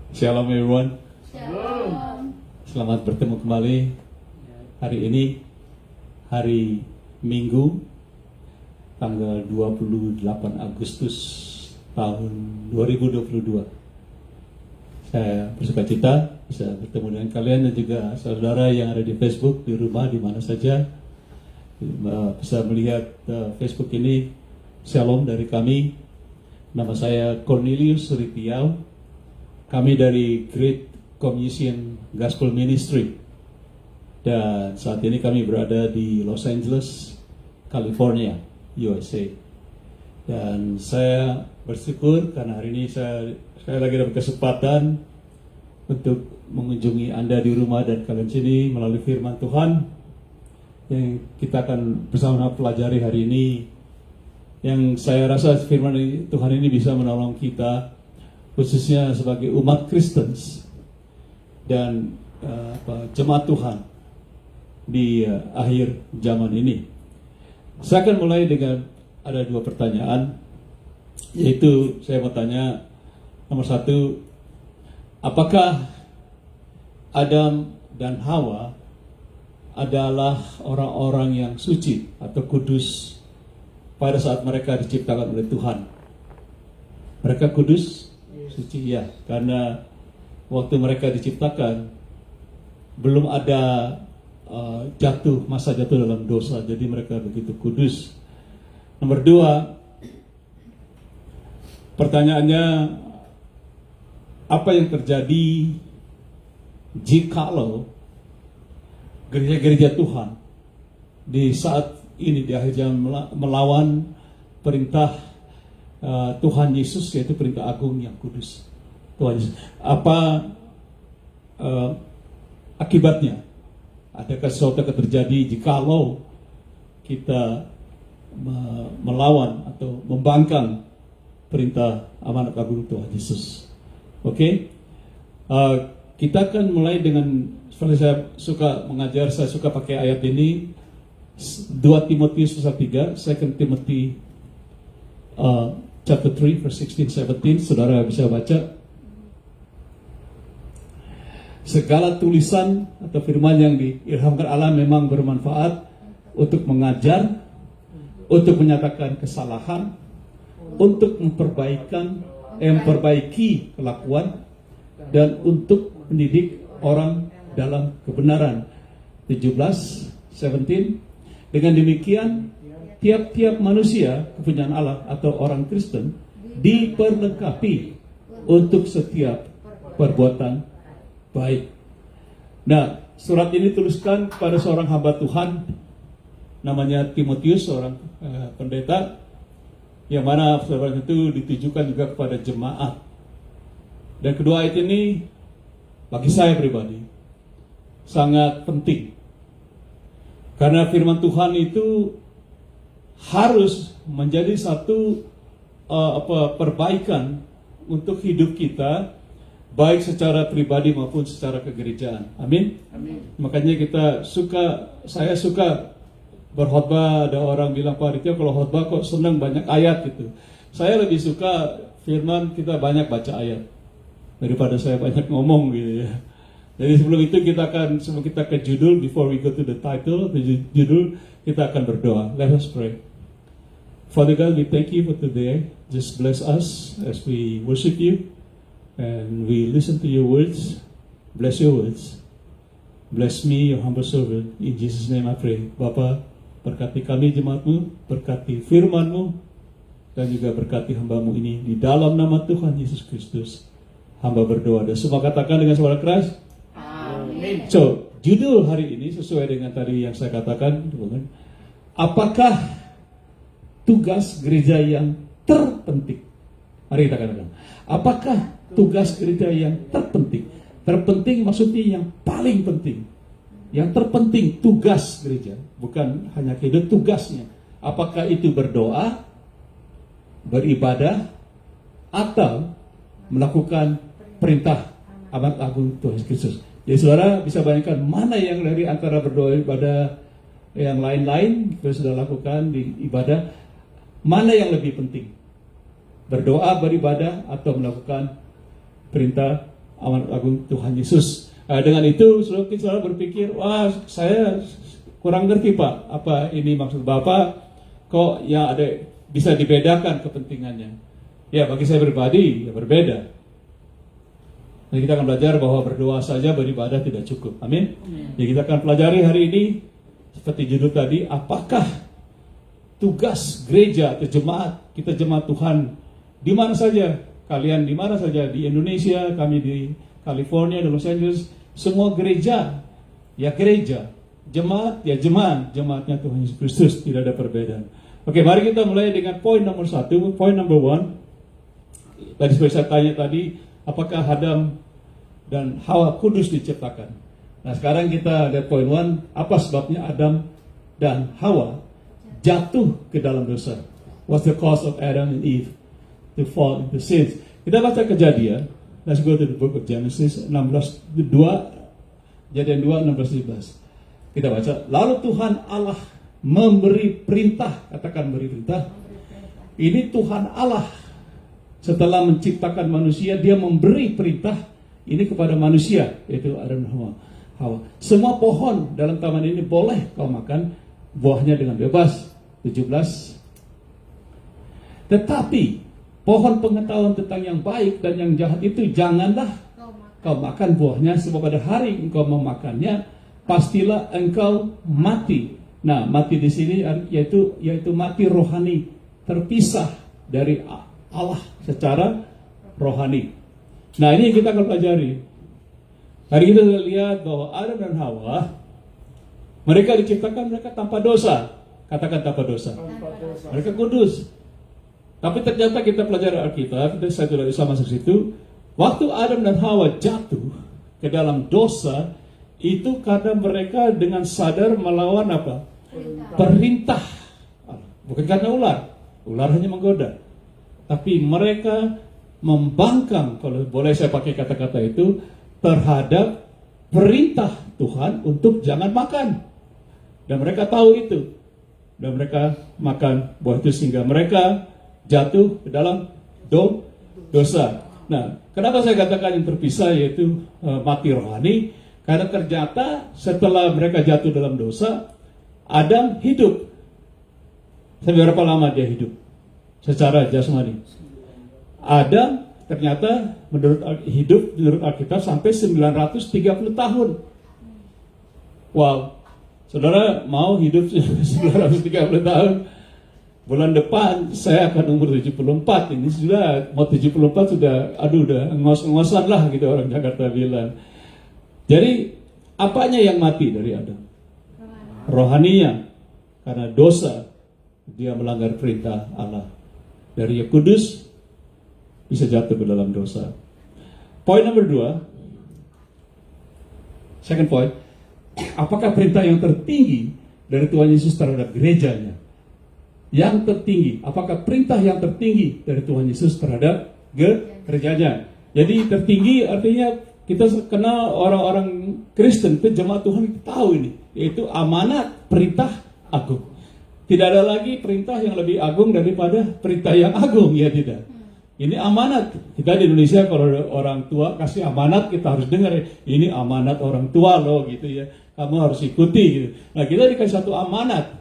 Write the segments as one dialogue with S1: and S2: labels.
S1: Shalom everyone.
S2: Shalom.
S1: Selamat bertemu kembali. Hari ini hari Minggu tanggal 28 Agustus tahun 2022. Saya bersukacita bisa bertemu dengan kalian dan juga saudara yang ada di Facebook, di rumah, di mana saja bisa melihat Facebook ini. Shalom dari kami. Nama saya Cornelius Ritiau. Kami dari Great Commission Gospel Ministry. Dan saat ini kami berada di Los Angeles, California, USA. Dan saya bersyukur karena hari ini saya lagi dapat kesempatan untuk mengunjungi Anda di rumah dan kalian sini melalui firman Tuhan yang kita akan bersama pelajari hari ini. Yang saya rasa firman Tuhan ini bisa menolong kita, khususnya sebagai umat Kristen dan jemaat Tuhan di akhir zaman ini. Saya akan mulai dengan ada dua pertanyaan, yaitu saya mau tanya, nomor satu, apakah Adam dan Hawa adalah orang-orang yang suci atau kudus pada saat mereka diciptakan oleh Tuhan? Mereka kudus, suci, ya, karena waktu mereka diciptakan belum ada masa jatuh dalam dosa, jadi mereka begitu kudus. Nomor dua, pertanyaannya, apa yang terjadi jikalau gereja-gereja Tuhan di saat ini di akhir zaman melawan perintah Tuhan Yesus, yaitu perintah agung yang kudus Tuhan Yesus? Apa akibatnya? Adakah sesuatu yang terjadi jikalau kita melawan atau membangkang perintah amanat agung Tuhan Yesus? Oke, kita akan mulai dengan, seperti saya suka mengajar, saya suka pakai ayat ini, 2 Timotius pasal 3, 2 Timothy chapter 3 verse 16-17, saudara bisa baca. Segala tulisan atau firman yang diilhamkan Allah memang bermanfaat untuk mengajar, untuk menyatakan kesalahan, untuk memperbaiki kelakuan, dan untuk mendidik orang dalam kebenaran. 17 Dengan demikian tiap-tiap manusia kepunyaan Allah atau orang Kristen diperlengkapi untuk setiap perbuatan baik. Nah, surat ini tuliskan kepada seorang hamba Tuhan namanya Timotius, seorang pendeta, yang mana surat itu ditujukan juga kepada jemaat. Dan kedua ayat ini bagi saya pribadi sangat penting, karena firman Tuhan itu harus menjadi satu perbaikan untuk hidup kita, baik secara pribadi maupun secara kegerejaan. Amin.
S2: Amin.
S1: Makanya saya suka berkhotbah. Ada orang bilang, Pak Ritio kalau khotbah kok senang banyak ayat gitu. Saya lebih suka firman kita banyak baca ayat daripada saya banyak ngomong gitu ya. Jadi sebelum kita ke judul, before we go to the title, the judul, kita akan berdoa. Let us pray. Father God, we thank you for today. Just bless us as we worship you and we listen to your words. Bless your words. Bless me, your humble servant. In Jesus' name I pray. Bapa, berkati kami jemaatmu, berkati firmanmu, dan juga berkati hambamu ini. Di dalam nama Tuhan Yesus Kristus, hamba berdoa. Dan semua katakan dengan suara keras,
S2: Amin.
S1: So, judul hari ini sesuai dengan tadi yang saya katakan, apakah tugas gereja yang terpenting? Mari kita katakan, apakah tugas gereja yang terpenting? Terpenting maksudnya yang paling penting. Yang terpenting tugas gereja, bukan hanya hidup, tugasnya. Apakah itu berdoa, beribadah, atau melakukan perintah amanat agung Tuhan Kristus? Jadi saudara bisa bayangkan mana yang dari antara berdoa, ibadah yang lain-lain kita sudah lakukan di ibadah, mana yang lebih penting? Berdoa, beribadah, atau melakukan perintah amanat agung Tuhan Yesus. Dengan itu saudara berpikir, wah saya kurang ngerti Pak, apa ini maksud Bapak, kok yang ada bisa dibedakan kepentingannya. Ya bagi saya pribadi ya berbeda. Dan kita akan belajar bahwa berdoa saja beribadah tidak cukup. Amin. Jadi kita akan pelajari hari ini seperti judul tadi, apakah tugas gereja atau jemaat, kita jemaat Tuhan di mana saja, kalian di mana saja, di Indonesia, kami di California, di Los Angeles, semua gereja, ya gereja, jemaat, ya jemaat, jemaatnya Tuhan Yesus Kristus, tidak ada perbedaan. Oke, mari kita mulai dengan poin nomor 1, poin number 1. Tadi seperti saya tanya tadi, apakah Adam dan Hawa kudus diciptakan? Nah sekarang kita lihat poin 1, apa sebabnya Adam dan Hawa jatuh ke dalam dosa? What's the cause of Adam and Eve to fall into sins? Kita baca Kejadian. Let's go to the book of Genesis 16:2, Kejadian 2:16-17. Kita baca. Lalu Tuhan Allah memberi perintah, katakan beri perintah. Ini Tuhan Allah setelah menciptakan manusia, dia memberi perintah ini kepada manusia, yaitu Adam dan Hawa. Semua pohon dalam taman ini boleh kau makan buahnya dengan bebas. 17. Tetapi pohon pengetahuan tentang yang baik dan yang jahat itu janganlah kau makan buahnya, sebab pada hari engkau memakannya pastilah engkau mati. Nah, mati di sini yaitu mati rohani, terpisah dari Allah secara rohani. Nah, ini yang kita akan pelajari. Hari kita lihat bahwa Adam dan Hawa, mereka diciptakan mereka tanpa dosa. Katakan tanpa dosa. Mereka kudus. Tapi ternyata kita pelajari Alkitab, saya tidak bisa masuk situ. Waktu Adam dan Hawa jatuh ke dalam dosa, itu karena mereka dengan sadar melawan apa? Perintah. Bukan karena ular. Ular hanya menggoda. Tapi mereka membangkang, kalau boleh saya pakai kata-kata itu, terhadap perintah Tuhan untuk jangan makan. Dan mereka tahu itu. Dan mereka makan buah itu sehingga mereka jatuh ke dalam dosa. Nah, kenapa saya katakan yang terpisah yaitu mati rohani? Karena ternyata setelah mereka jatuh dalam dosa, Adam hidup. Seberapa lama dia hidup? Secara jasmani. Adam ternyata menurut Alkitab sampai 930 tahun. Wow. Saudara mau hidup 930 tahun? Bulan depan saya akan umur 74. Ini sudah mau 74 sudah udah ngos-ngosan lah gitu orang Jakarta bilang. Jadi apanya yang mati dari Adam? Rohaninya. Karena dosa dia melanggar perintah Allah. Dari yang kudus bisa jatuh ke dalam dosa. Poin nomor 2. Second point. Apakah perintah yang tertinggi dari Tuhan Yesus terhadap gerejanya? Yang tertinggi. Apakah perintah yang tertinggi dari Tuhan Yesus terhadap gerejanya? Jadi tertinggi artinya kita kenal orang-orang Kristen, jemaat Tuhan kita tahu ini. Yaitu amanat perintah agung. Tidak ada lagi perintah yang lebih agung daripada perintah yang agung, ya tidak? Ini amanat. Kita di Indonesia kalau orang tua kasih amanat kita harus dengar. Ini amanat orang tua loh gitu ya. Kamu harus ikuti gitu. Nah kita dikasih satu amanat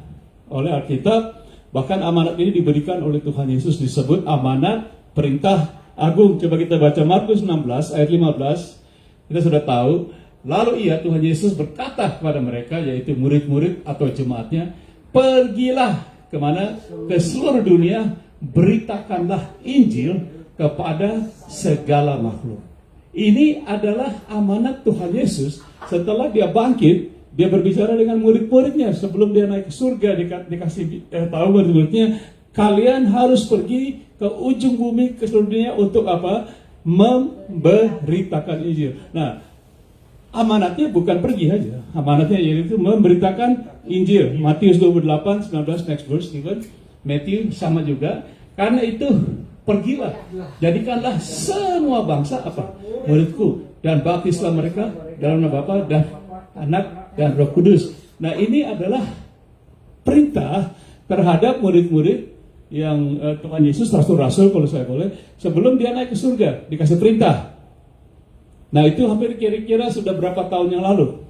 S1: oleh Alkitab. Bahkan amanat ini diberikan oleh Tuhan Yesus disebut amanat perintah agung. Coba kita baca Markus 16 ayat 15. Kita sudah tahu. Lalu Tuhan Yesus berkata kepada mereka, yaitu murid-murid atau jemaatnya, pergilah kemana? Ke seluruh dunia, beritakanlah Injil kepada segala makhluk. Ini adalah amanat Tuhan Yesus. Setelah dia bangkit, dia berbicara dengan murid-muridnya. Sebelum dia naik ke surga, dikasih tahu murid-muridnya, kalian harus pergi ke ujung bumi, ke seluruh dunia untuk apa? Memberitakan Injil. Nah, amanatnya bukan pergi aja. Amanatnya yaitu memberitakan Injil. Matius 28, 19, next verse, even. Matthew sama juga. Karena itu, pergilah. Jadikanlah semua bangsa apa? Muridku. Dan baptislah mereka dalam nama Bapa dan Anak dan Roh Kudus. Nah, ini adalah perintah terhadap murid-murid yang Tuhan Yesus, rasul-rasul kalau saya boleh, sebelum dia naik ke surga, dikasih perintah. Nah itu hampir kira-kira sudah berapa tahun yang lalu?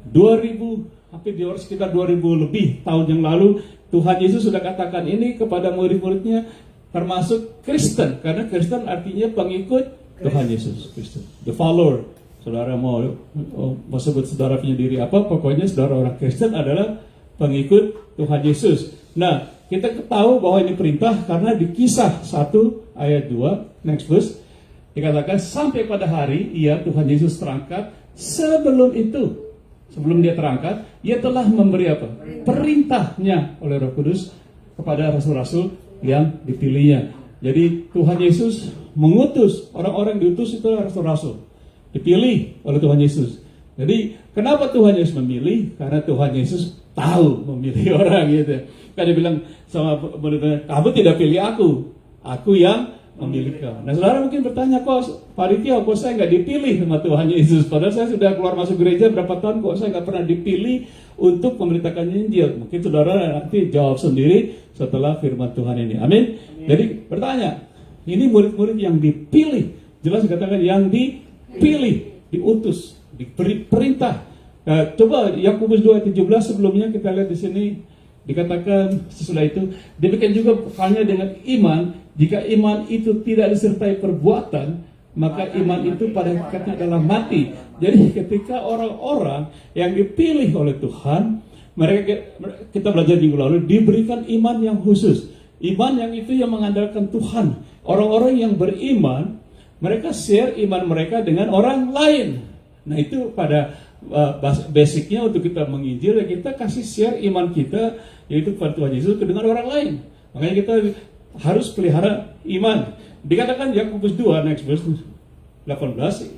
S1: 2000, hampir sekitar 2000 lebih tahun yang lalu, Tuhan Yesus sudah katakan ini kepada murid-muridnya, termasuk Kristen, karena Kristen artinya pengikut Tuhan Yesus, Kristen, the follower. Saudara mau sebut saudara punya diri apa, pokoknya saudara orang Kristen adalah pengikut Tuhan Yesus. Nah, kita tahu bahwa ini perintah karena di Kisah 1 ayat 2, next verse, dikatakan sampai pada hari Tuhan Yesus terangkat. Sebelum dia terangkat, ia telah memberi apa? Perintahnya oleh Roh Kudus kepada rasul-rasul yang dipilihnya. Jadi Tuhan Yesus mengutus, orang-orang diutus itu rasul-rasul, dipilih oleh Tuhan Yesus. Jadi kenapa Tuhan Yesus memilih? Karena Tuhan Yesus tahu memilih orang gitu. Kan dia bilang sama murid-murid, kamu tidak pilih aku yang memilih kamu. Nah saudara mungkin bertanya, kok Pak Ritio, kok saya nggak dipilih sama Tuhan Yesus? Padahal saya sudah keluar masuk gereja berapa tahun, kok saya nggak pernah dipilih untuk memberitakan Injil? Mungkin saudara nanti jawab sendiri setelah firman Tuhan ini. Amin. Jadi bertanya, ini murid-murid yang dipilih, jelas dikatakan yang dipilih, diutus, diberi perintah. Coba Yakobus 2:17 sebelumnya kita lihat di sini dikatakan sesudah itu, demikian juga halnya dengan iman. Jika iman itu tidak disertai perbuatan, maka iman itu pada hakikatnya adalah mati. Jadi ketika orang-orang yang dipilih oleh Tuhan, mereka, kita belajar minggu lalu, diberikan iman yang khusus. Iman yang itu yang mengandalkan Tuhan. Orang-orang yang beriman, mereka share iman mereka dengan orang lain. Nah itu pada basicnya untuk kita menginjil, kita kasih share iman kita, yaitu kepada Tuhan Yesus dengan orang lain. Makanya kita harus pelihara iman. Dikatakan Yakobus 2 next verse 18,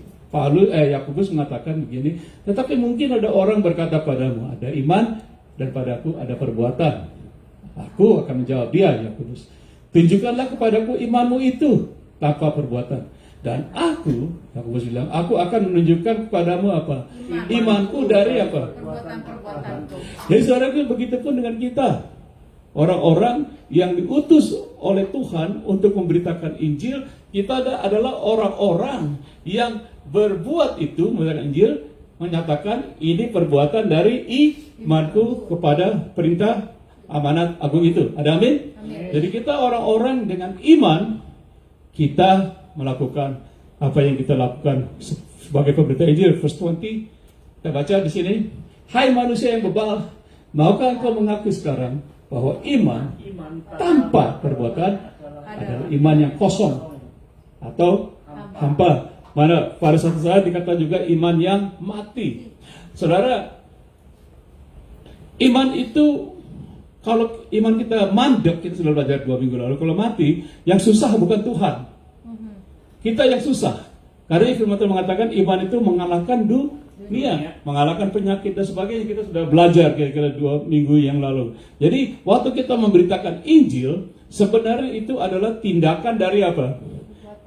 S1: Yakobus mengatakan begini, tetapi mungkin ada orang berkata padamu, ada iman dan padaku ada perbuatan. Aku akan menjawab dia, Yakobus, tunjukkanlah kepadaku imanmu itu tanpa perbuatan, dan aku, Yakobus bilang, aku akan menunjukkan kepadamu apa? Imanku dari apa? Perbuatan-perbuatanku. Jadi saudara, begitu pun dengan kita, orang-orang yang diutus oleh Tuhan untuk memberitakan Injil. Kita adalah orang-orang yang berbuat itu, memberitakan Injil, menyatakan ini perbuatan dari imanku kepada perintah amanat agung itu. Ada amin? Jadi kita orang-orang dengan iman, kita melakukan apa yang kita lakukan sebagai pemberita Injil. Verse 20, kita baca di sini, hai manusia yang bebal, maukah engkau mengaku sekarang bahwa iman tanpa perbuatan adalah iman yang kosong atau hampa. Mana pada suatu saat dikata juga iman yang mati. Saudara, iman itu, kalau iman kita mandek, kita sudah belajar 2 minggu lalu, kalau mati, yang susah bukan Tuhan, kita yang susah. Karena firman Tuhan mengatakan iman itu mengalahkan dunia, mengalahkan penyakit dan sebagainya. Kita sudah belajar kira-kira 2 minggu yang lalu. Jadi waktu kita memberitakan Injil, sebenarnya itu adalah tindakan dari apa?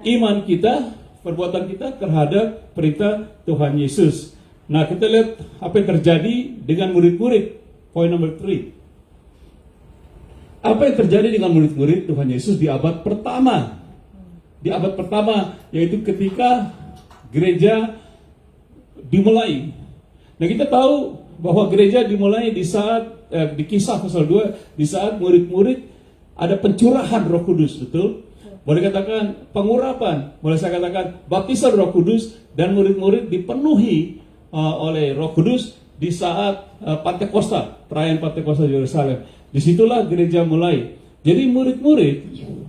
S1: Iman kita, perbuatan kita terhadap perintah Tuhan Yesus. Nah kita lihat apa yang terjadi dengan murid-murid. Point number 3. Apa yang terjadi dengan murid-murid Tuhan Yesus di abad pertama? Di abad pertama, yaitu ketika gereja dimulai. Nah kita tahu bahwa gereja dimulai di saat di Kisah pasal 2, di saat murid-murid ada pencurahan Roh Kudus, betul? Boleh katakan pengurapan, boleh saya katakan baptisan Roh Kudus, dan murid-murid dipenuhi oleh Roh Kudus di saat Pentakosta, perayaan Pentakosta di Yerusalem. Disitulah gereja mulai. Jadi murid-murid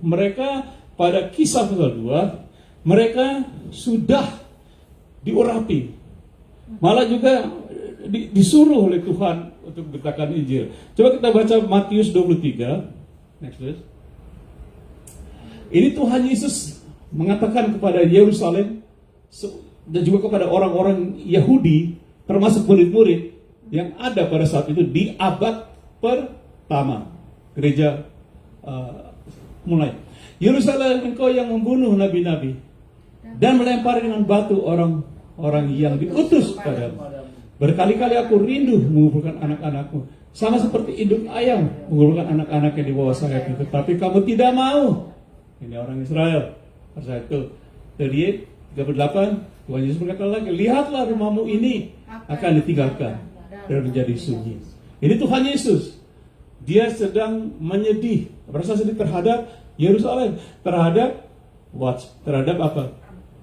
S1: mereka pada Kisah pasal 2, mereka sudah diurapi. Malah juga disuruh oleh Tuhan untuk memberitakan Injil. Coba kita baca Matius 23. Next verse. Ini Tuhan Yesus mengatakan kepada Yerusalem dan juga kepada orang-orang Yahudi, termasuk murid-murid yang ada pada saat itu di abad pertama. Gereja mulai. Yerusalem, engkau yang membunuh nabi-nabi dan melempar dengan batu orang yang diutus padamu. Berkali-kali aku rindu mengumpulkan anak-anakmu, sama seperti induk ayam mengumpulkan anak-anak yang di bawah sayapnya, tetapi kamu tidak mau. Ini orang Israel. Verse 1, 38, 38, Tuhan Yesus berkata lagi, lihatlah rumahmu ini akan ditinggalkan dan menjadi sunyi. Ini Tuhan Yesus. Dia sedang menyedih, merasa sedih terhadap Yerusalem, terhadap apa?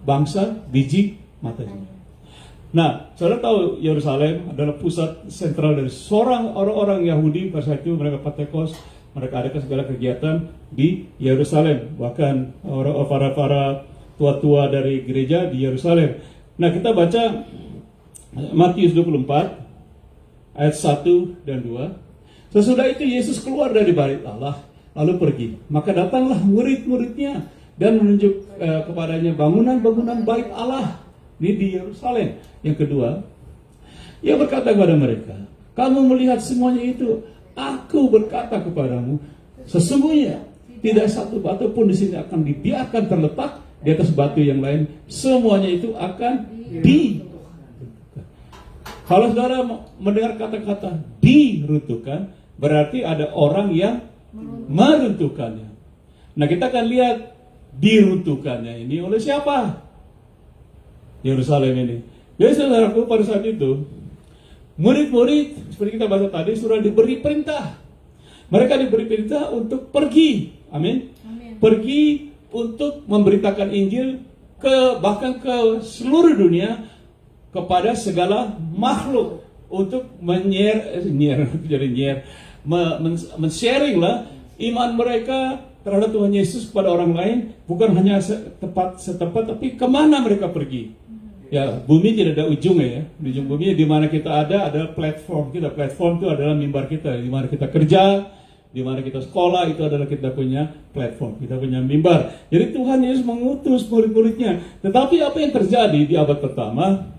S1: Bangsa biji matanya. Nah, saudara tahu Yerusalem adalah pusat sentral dari seorang orang-orang Yahudi pada saat itu. Mereka Pentekos, mereka adakan segala kegiatan di Yerusalem. Bahkan para tua-tua dari gereja di Yerusalem. Nah, kita baca Matius 24 ayat 1 dan 2. Sesudah itu Yesus keluar dari bait Allah lalu pergi. Maka datanglah murid-muridnya dan menunjuk kepadanya bangunan-bangunan bait Allah di Yerusalem. Yang kedua, ia berkata kepada mereka, kamu melihat semuanya itu, aku berkata kepadamu, sesungguhnya tidak satu batu pun di sini akan dibiarkan terletak di atas batu yang lain, semuanya itu akan diruntuhkan. Kalau saudara mendengar kata-kata diruntuhkan, berarti ada orang yang meruntuhkannya. Nah, kita akan lihat diruntuhkannya ini oleh siapa? Yerusalem ini. Jadi saudaraku, pada saat itu murid-murid seperti kita baca tadi sudah diberi perintah. Mereka diberi perintah untuk pergi. Amin. Pergi untuk memberitakan Injil bahkan ke seluruh dunia kepada segala makhluk, untuk men-sharing lah iman mereka terhadap Tuhan Yesus kepada orang lain, bukan hanya setempat tapi kemana mereka pergi. Ya, bumi tidak ada ujungnya ya. Di ujung bumi di mana kita ada platform kita. Platform itu adalah mimbar kita. Di mana kita kerja, di mana kita sekolah, itu adalah kita punya platform. Kita punya mimbar. Jadi Tuhan Yesus mengutus murid-muridnya. Tetapi apa yang terjadi di abad pertama?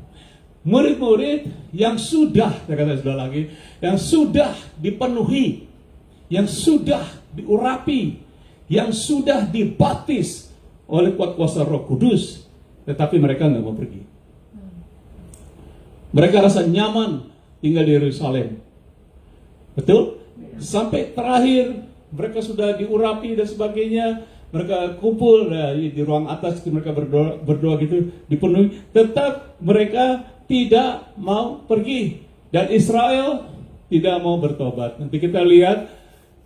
S1: Murid-murid yang sudah, saya kata sudah lagi, yang sudah dipenuhi, yang sudah diurapi, yang sudah dibaptis oleh kuat kuasa Roh Kudus, tetapi mereka nggak mau pergi. Mereka rasa nyaman tinggal di Yerusalem. Betul? Sampai terakhir mereka sudah diurapi dan sebagainya. Mereka kumpul di ruang atas, mereka berdoa gitu, dipenuhi. Tetap mereka tidak mau pergi. Dan Israel tidak mau bertobat. Nanti kita lihat.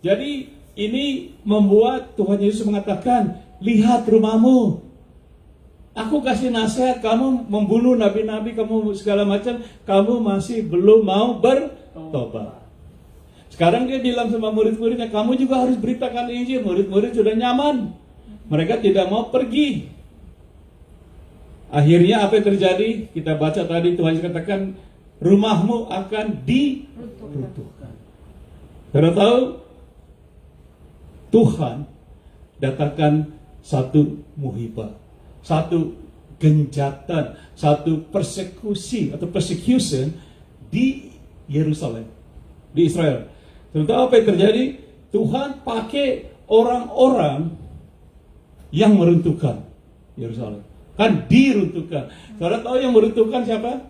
S1: Jadi ini membuat Tuhan Yesus mengatakan, lihat rumahmu. Aku kasih nasihat, kamu membunuh nabi-nabi, kamu segala macam, kamu masih belum mau bertobat. Sekarang dia bilang sama murid-muridnya, kamu juga harus beritakan Injil. Murid-murid sudah nyaman, mereka tidak mau pergi. Akhirnya apa yang terjadi? Kita baca tadi, Tuhan katakan, rumahmu akan diruntuhkan. Karena tahu, Tuhan datangkan satu muhibah, satu genjatan, satu persekusi atau persecution di Yerusalem, di Israel. Tentang apa yang terjadi? Tuhan pakai orang-orang yang meruntuhkan Yerusalem. Kan diruntuhkan. Saudara tahu yang meruntuhkan siapa?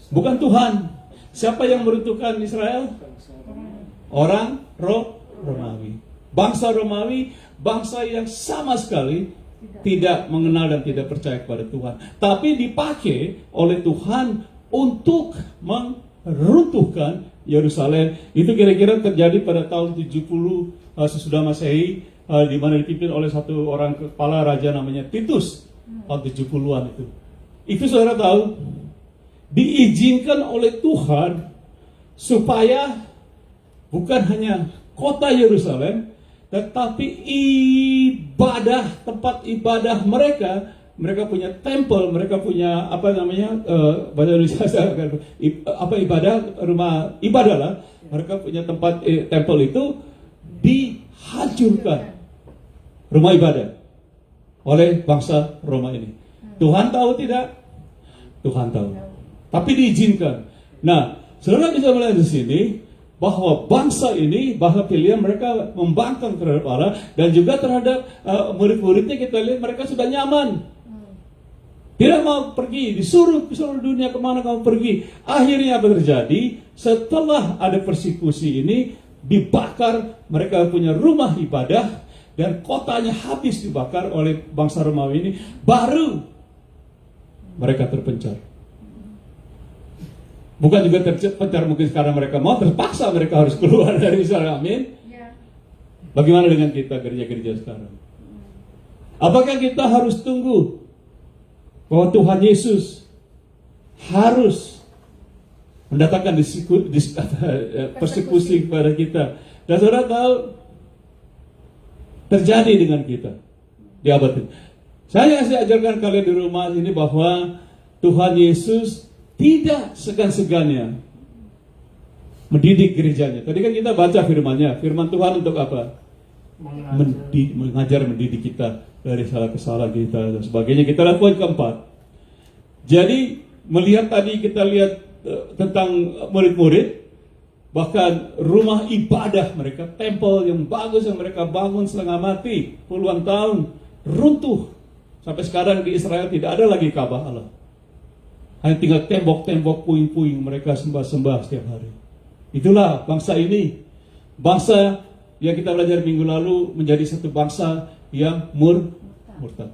S1: Bukan Tuhan. Siapa yang meruntuhkan Israel? Orang Romawi. Bangsa Romawi, bangsa yang sama sekali tidak mengenal dan tidak percaya kepada Tuhan. Tapi dipakai oleh Tuhan untuk meruntuhkan Yerusalem. Itu kira-kira terjadi pada tahun 70 sesudah Masehi, di mana dipimpin oleh satu orang kepala raja namanya Titus. Tahun 70-an itu. Itu saudara tahu, diizinkan oleh Tuhan supaya bukan hanya kota Yerusalem, tetapi tempat ibadah mereka punya temple, mereka punya bahasa Indonesia rumah ibadah lah. Mereka punya tempat temple itu dihancurkan, rumah ibadah, oleh bangsa Roma ini. Tuhan tahu tidak? Tuhan tahu. Tapi diizinkan. Nah, saudara bisa melihat di sini bahwa bangsa ini, bahwa pilihan mereka membangkang terhadap Allah dan juga terhadap murid-muridnya. Kita lihat mereka sudah nyaman, tidak mau pergi, disuruh ke seluruh dunia, kemana kamu pergi. Akhirnya apa terjadi? Setelah ada persekusi ini, dibakar, mereka punya rumah ibadah dan kotanya habis dibakar oleh bangsa Romawi ini. Baru mereka terpencar. Bukan juga terpencar mungkin sekarang mereka mau, terpaksa mereka harus keluar dari Israel. Amin. Bagaimana dengan kita gereja-gereja sekarang? Apakah kita harus tunggu bahwa Tuhan Yesus harus mendatangkan persekusi kepada kita? Dan saudara tahu terjadi dengan kita di abad ini. Saya ajarkan kalian di rumah ini bahwa Tuhan Yesus tidak segan-segannya mendidik gerejanya. Tadi kan kita baca firman-Nya. Firman Tuhan untuk apa? Mengajar, mendidik kita dari salah kesalahan kita dan sebagainya. Kita lihat poin keempat. Jadi melihat tadi kita lihat tentang murid-murid, bahkan rumah ibadah mereka, tempel yang bagus yang mereka bangun setengah mati, puluhan tahun, runtuh. Sampai sekarang di Israel tidak ada lagi Ka'bah Allah. Hanya tinggal tembok-tembok, puing-puing, mereka sembah-sembah setiap hari. Itulah bangsa ini. Bangsa yang kita belajar minggu lalu menjadi satu bangsa yang murtad.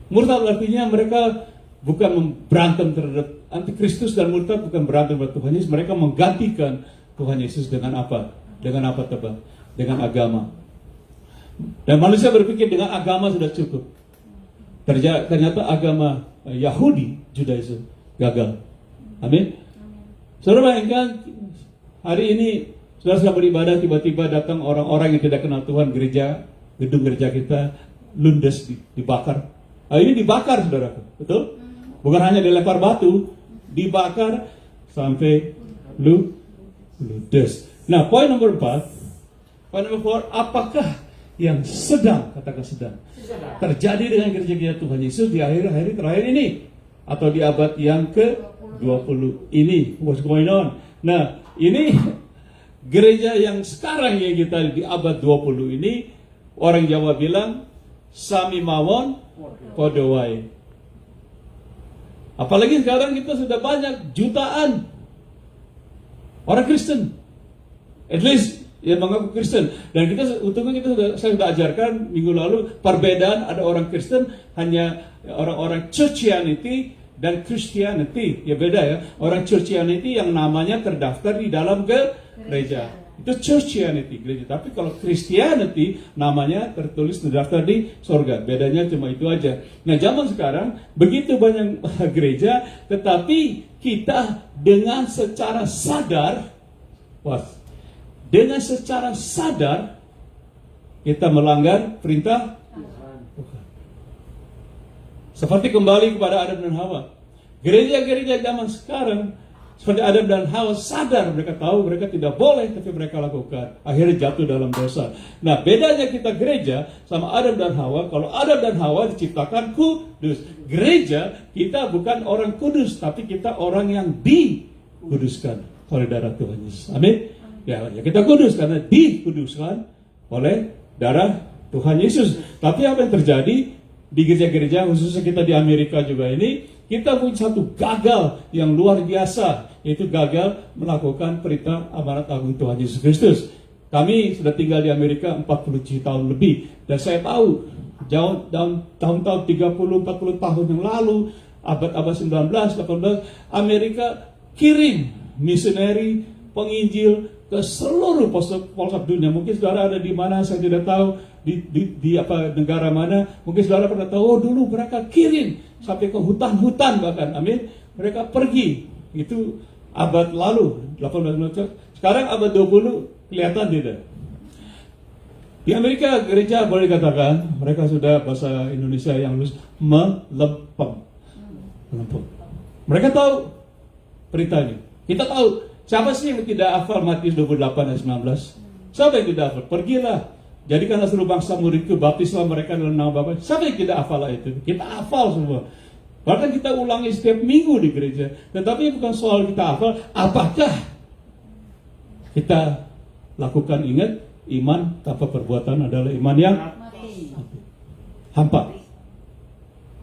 S1: Murtad artinya mereka bukan berantem terhadap antikristus, dan murtad bukan berantem terhadap Tuhan Yesus. Mereka menggantikan Tuhan Yesus dengan apa? Dengan apa coba? Dengan agama. Dan manusia berpikir dengan agama sudah cukup. Ternyata agama Yahudi, Judaism gagal. Amin. Saudara bayangkan hari ini saudara sedang beribadah, tiba-tiba datang orang-orang yang tidak kenal Tuhan, gedung gereja kita lundes, dibakar. Ini dibakar, saudaraku, betul? Bukan hanya dilempar batu, dibakar sampai ludes. Nah, poin nomor 4, apakah yang sedang, katakan sedang, terjadi dengan gereja-gereja Tuhan Yesus di akhir-akhir terakhir ini, atau di abad yang ke-20 ini? What's going on? Nah, ini gereja yang sekarang yang kita di abad 20 ini, orang Jawa bilang sami mawon podo wae. Apalagi sekarang kita sudah banyak jutaan orang Kristen, at least yang mengaku Kristen. Dan saya sudah ajarkan minggu lalu perbedaan ada orang Kristen, hanya orang-orang Churchianity dan Christianity. Ya beda ya. Orang Churchianity yang namanya terdaftar di dalam gereja, itu Churchianity, gereja. Tapi kalau Christianity namanya tertulis terdaftar di sorga. Bedanya cuma itu aja. Nah, zaman sekarang begitu banyak gereja, tetapi kita dengan secara sadar, kita melanggar perintah Tuhan. Seperti kembali kepada Adam dan Hawa. Gereja-gereja zaman sekarang seperti Adam dan Hawa sadar, mereka tahu mereka tidak boleh, tapi mereka lakukan. Akhirnya jatuh dalam dosa. Nah, bedanya kita gereja sama Adam dan Hawa. Kalau Adam dan Hawa diciptakan kudus. Gereja, kita bukan orang kudus, tapi kita orang yang dikuduskan oleh darah Tuhan Yesus. Amin. Ya, kita kudus karena dikuduskan oleh darah Tuhan Yesus. Tapi apa yang terjadi di gereja-gereja, khususnya kita di Amerika juga ini, kita punya satu gagal yang luar biasa, yaitu gagal melakukan perintah amanat agung Tuhan Yesus Kristus. Kami sudah tinggal di Amerika 47 tahun lebih, dan saya tahu jauh tahun-tahun 30-40 tahun yang lalu, abad-abad 19, 18, Amerika kirim misioneri, penginjil ke seluruh pelosok dunia. Mungkin saudara ada di mana, saya tidak tahu di apa negara mana. Mungkin saudara pernah tahu, dulu mereka kirim sampai ke hutan-hutan bahkan. Amin. Mereka pergi. Itu abad lalu, 18. Sekarang abad 20 kelihatan tidak. Di Amerika gereja boleh dikatakan mereka sudah bahasa Indonesia yang lulus melempem. Mereka tahu perintah ini. Kita tahu. Siapa sih yang tidak hafal Matius 28 ayat 19? Siapa yang tidak hafal? Pergilah, jadikanlah seluruh bangsa muridku, baptislah mereka dalam nama Bapa. Siapa yang tidak hafal itu? Kita hafal semua. Bahkan kita ulangi setiap minggu di gereja. Tetapi bukan soal kita hafal, apakah kita lakukan? Ingat, iman tanpa perbuatan adalah iman yang mati. Hampa.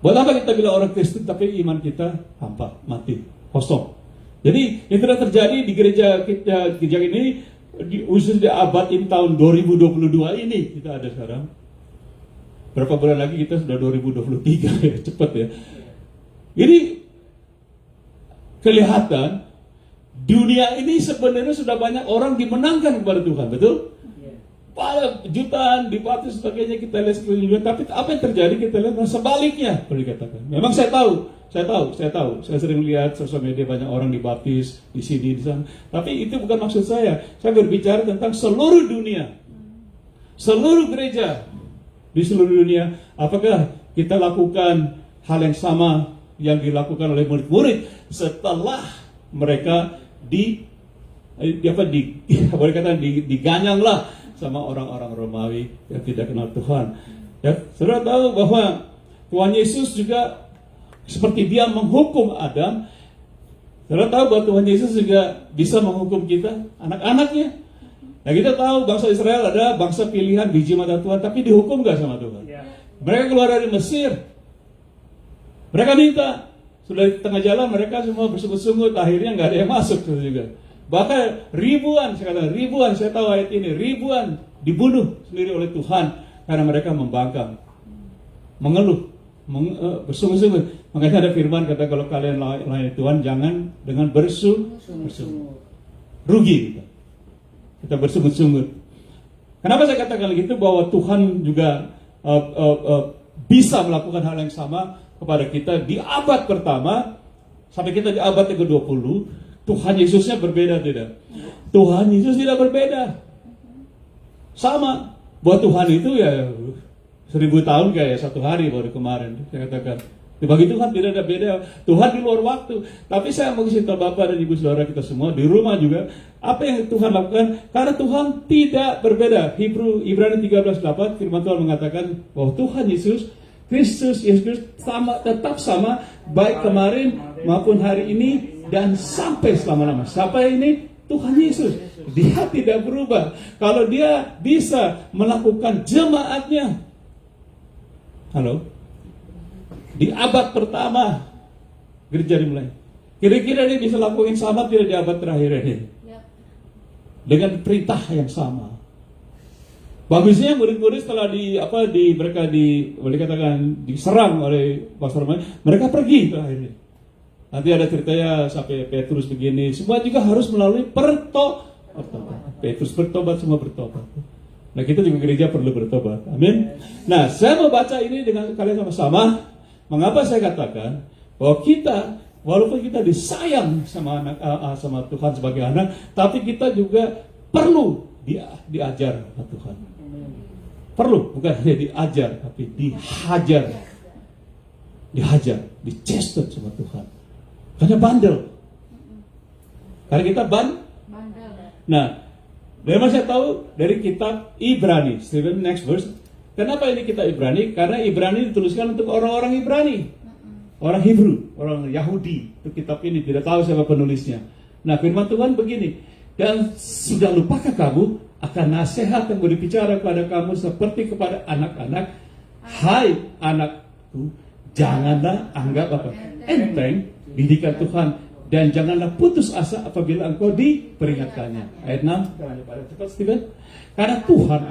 S1: Buat apa kita bilang orang Kristen tapi iman kita hampa, mati, kosong. Jadi yang telah terjadi di gereja ini, khusus di abad ini tahun 2022 ini kita ada sekarang. Berapa bulan lagi kita sudah 2023 ya, cepat ya. Ini kelihatan dunia ini sebenarnya sudah banyak orang dimenangkan kepada Tuhan, betul? Pada jutaan dibaptis sebagainya kita lihat sekeliling, tapi apa yang terjadi kita lihat sebaliknya, boleh dikatakan. Memang saya tahu. Saya sering lihat sosial media banyak orang dibaptis di sini di sana. Tapi itu bukan maksud saya. Saya berbicara tentang seluruh dunia, seluruh gereja di seluruh dunia. Apakah kita lakukan hal yang sama yang dilakukan oleh murid-murid setelah mereka boleh katakan diganyanglah sama orang-orang Romawi yang tidak kenal Tuhan. Ya, saudara tahu bahwa Tuhan Yesus juga seperti dia menghukum Adam. Saudara tahu bahwa Tuhan Yesus juga bisa menghukum kita, anak-anaknya. Nah, kita tahu bangsa Israel ada bangsa pilihan biji mata Tuhan, tapi dihukum gak sama Tuhan? Mereka keluar dari Mesir. Mereka minta, sudah di tengah jalan mereka semua bersungut-sungut, akhirnya nggak ada yang masuk juga. Bahkan ribuan, saya tahu ayat ini, ribuan dibunuh sendiri oleh Tuhan karena mereka membangkang, mengeluh, bersungut-sungut. Makanya ada firman kata kalau kalian layani Tuhan jangan dengan bersungut-sungut. Rugi kita bersungut-sungut. Kenapa saya katakan gitu? Bahwa Tuhan juga bisa melakukan hal yang sama kepada kita di abad pertama sampai kita di abad yang ke-20. Tuhan Yesusnya berbeda tidak? Tuhan Yesus tidak berbeda. Sama. Buat Tuhan itu ya 1000 tahun kayak 1 hari baru kemarin. Saya katakan. Bagi Tuhan tidak ada beda. Tuhan di luar waktu. Tapi saya mau kasih tahu Bapak dan Ibu Saudara kita semua di rumah juga. Apa yang Tuhan lakukan? Karena Tuhan tidak berbeda. Ibrani 13:8 firman Tuhan mengatakan bahwa Tuhan Yesus Kristus tetap sama baik kemarin maupun hari ini dan sampai selama-lama. Siapa ini? Tuhan Yesus. Dia tidak berubah. Kalau dia bisa melakukan jemaatnya, di abad pertama gereja dimulai, kira-kira dia bisa lakukan sama tidak di abad terakhir ini? Dengan perintah yang sama. Bagusnya murid-murid setelah mereka boleh katakan diserang oleh bangsa Romawi, mereka pergi akhirnya. Nanti ada ceritanya sampai Petrus begini, semua juga harus melalui pertobatan. Petrus bertobat, semua bertobat. Nah, kita juga gereja perlu bertobat. Amin. Nah, saya mau baca ini dengan kalian sama-sama. Mengapa saya katakan bahwa kita, walaupun kita disayang sama Tuhan sebagai anak, tapi kita juga perlu diajar sama Tuhan. Perlu, bukan hanya diajar, tapi dihajar, dicested sama Tuhan. Karena bandel. Karena kita bandel. Nah, dari mana saya tahu? Dari kitab Ibrani. Steven, next verse. Kenapa ini kitab Ibrani? Karena Ibrani dituliskan untuk orang-orang Ibrani, orang Hebrew, orang Yahudi. Itu kitab ini tidak tahu siapa penulisnya. Nah, firman Tuhan begini. Dan sudah lupakah kamu akan nasihat yang berbicara kepada kamu seperti kepada anak-anak? Hai anakku, janganlah anggap enteng didikan Tuhan, dan janganlah putus asa apabila engkau diperingatkannya. Ayat 6. Cepat Steven. Karena Tuhan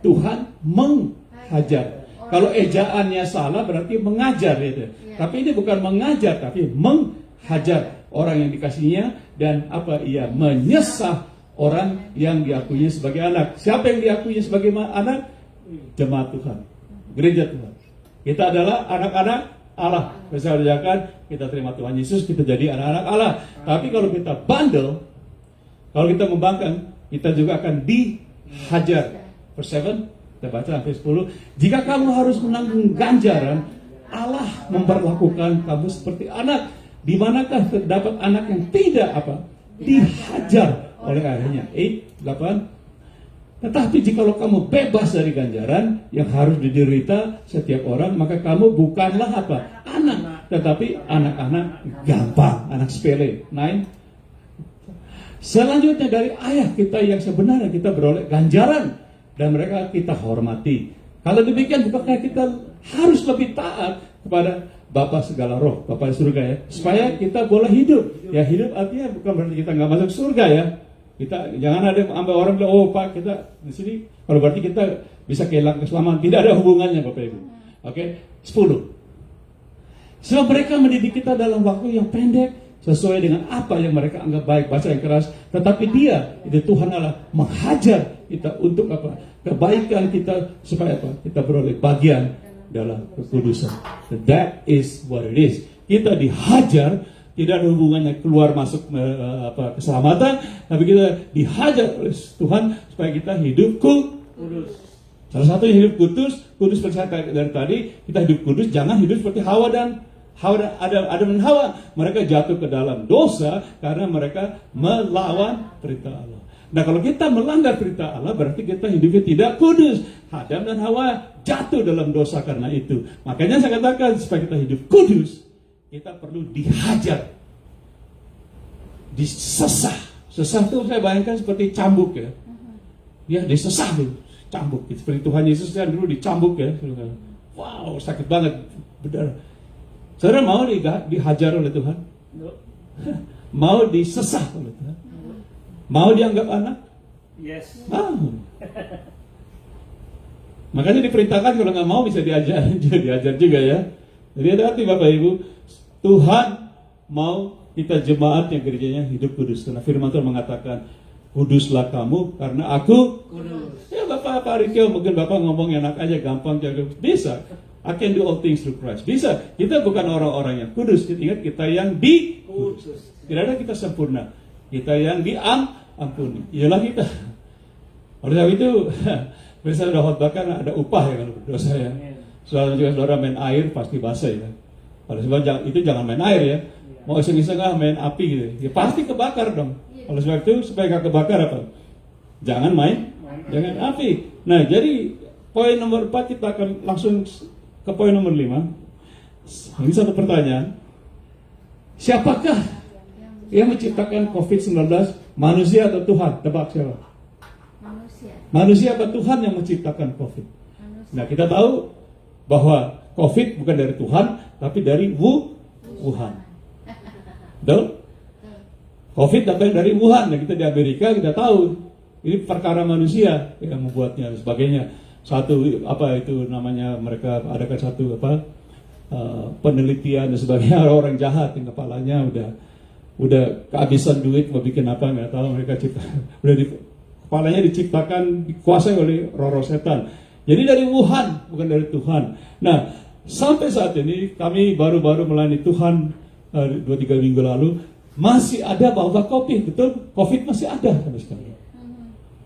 S1: Tuhan menghajar. Kalau ejaannya salah berarti mengajar itu. Tapi ini bukan mengajar, tapi menghajar orang yang dikasihnya, dan ia menyesah orang yang diakuinya sebagai anak. Siapa yang diakuinya sebagai anak? Jemaat Tuhan, gereja Tuhan. Kita adalah anak-anak Allah. Saya ucapkan kita terima Tuhan Yesus, kita jadi anak-anak Allah. Tapi kalau kita bandel, kalau kita membangkang, kita juga akan dihajar. Verse 7, kita baca sampai 10. Jika kamu harus menanggung ganjaran, Allah memperlakukan kamu seperti anak. Di manakah terdapat anak yang tidak dihajar oleh ayahnya? 8. Tetapi jikalau kamu bebas dari ganjaran yang harus diderita setiap orang, maka kamu bukanlah anak, tetapi anak-anak gampang, anak sepele. 9. Selanjutnya dari ayah kita yang sebenarnya kita beroleh ganjaran, dan mereka kita hormati. Kalau demikian, bukankah kita harus lebih taat kepada Bapa segala roh, Bapa di surga ya, supaya kita boleh hidup. Ya, hidup artinya bukan berarti kita nggak masuk surga ya. Kita jangan ada ambil orang bilang, oh Pak kita di sini, kalau berarti kita bisa kehilangan keselamatan. Tidak ada hubungannya Bapak Ibu. Oke, 10. Sebab mereka mendidik kita dalam waktu yang pendek, sesuai dengan apa yang mereka anggap baik, bahasa yang keras. Tetapi dia, itu Tuhan Allah, menghajar kita untuk apa? Kebaikan kita, supaya apa? Kita beroleh bagian dalam kekudusan. That is what it is. Kita dihajar, tidak ada hubungannya keluar masuk keselamatan, tapi kita dihajar oleh Tuhan supaya kita hidup kudus. Salah satunya hidup kudus seperti saya dari tadi, kita hidup kudus, jangan hidup seperti Adam dan Hawa. Mereka jatuh ke dalam dosa karena mereka melawan perintah Allah. Nah, kalau kita melanggar perintah Allah, berarti kita hidupnya tidak kudus. Adam dan Hawa jatuh dalam dosa karena itu. Makanya saya katakan, supaya kita hidup kudus, kita perlu dihajar, disesah. Sesah itu saya bayangkan seperti cambuk ya. Ya, disesah dulu, cambuk. Seperti Tuhan Yesus yang dulu dicambuk ya. Wow, sakit banget, berdarah. Saudara mau dihajar oleh Tuhan? Mau disesah oleh Tuhan? Mau dianggap anak?
S2: Yes.
S1: Mau. Makanya diperintahkan kalau nggak mau bisa diajar juga ya. Jadi hati-hati Bapak Ibu, Tuhan mau kita jemaat yang gerejanya hidup kudus. Karena firman Tuhan mengatakan, kuduslah kamu karena aku kudus. Ya Bapak Rikyo, mungkin Bapak ngomong enak aja, gampang jaga. Bisa. I can do all things through Christ. Bisa. Kita bukan orang-orang yang kudus. Ingat, kita yang kudus. Tidak ada kita sempurna. Kita yang diampuni. Ialah kita. Oleh sebab itu, biasanya sudah khotbahkan ada upah ya kalau berdosa ya. Saudara main air pasti basah ya. Oleh sebab itu jangan main air ya. Mau iseng-iseng main api gitu. Ya pasti kebakar dong. Oleh sebab itu supaya gak kebakar apa? Jangan jangan api. Nah, jadi poin nomor 4 kita akan langsung ke poin nomor 5. Ini satu pertanyaan. Siapakah yang menciptakan COVID-19? Manusia atau Tuhan? Tebak siapa? Manusia atau Tuhan yang menciptakan COVID? Nah, kita tahu bahwa COVID bukan dari Tuhan, tapi dari Wuhan. Betul? COVID datang dari Wuhan. Nah, kita di Amerika kita tahu ini perkara manusia yang membuatnya dan sebagainya. Satu itu namanya, mereka adakan satu penelitian dan sebagainya. Orang jahat yang kepalanya udah kehabisan duit mau bikin apa nggak tahu, mereka kepalanya diciptakan, dikuasai oleh roh setan. Jadi dari Wuhan, bukan dari Tuhan. Nah, sampai saat ini kami baru-baru melayani Tuhan 2-3 minggu lalu, masih ada bahwa COVID masih ada sampai sekarang.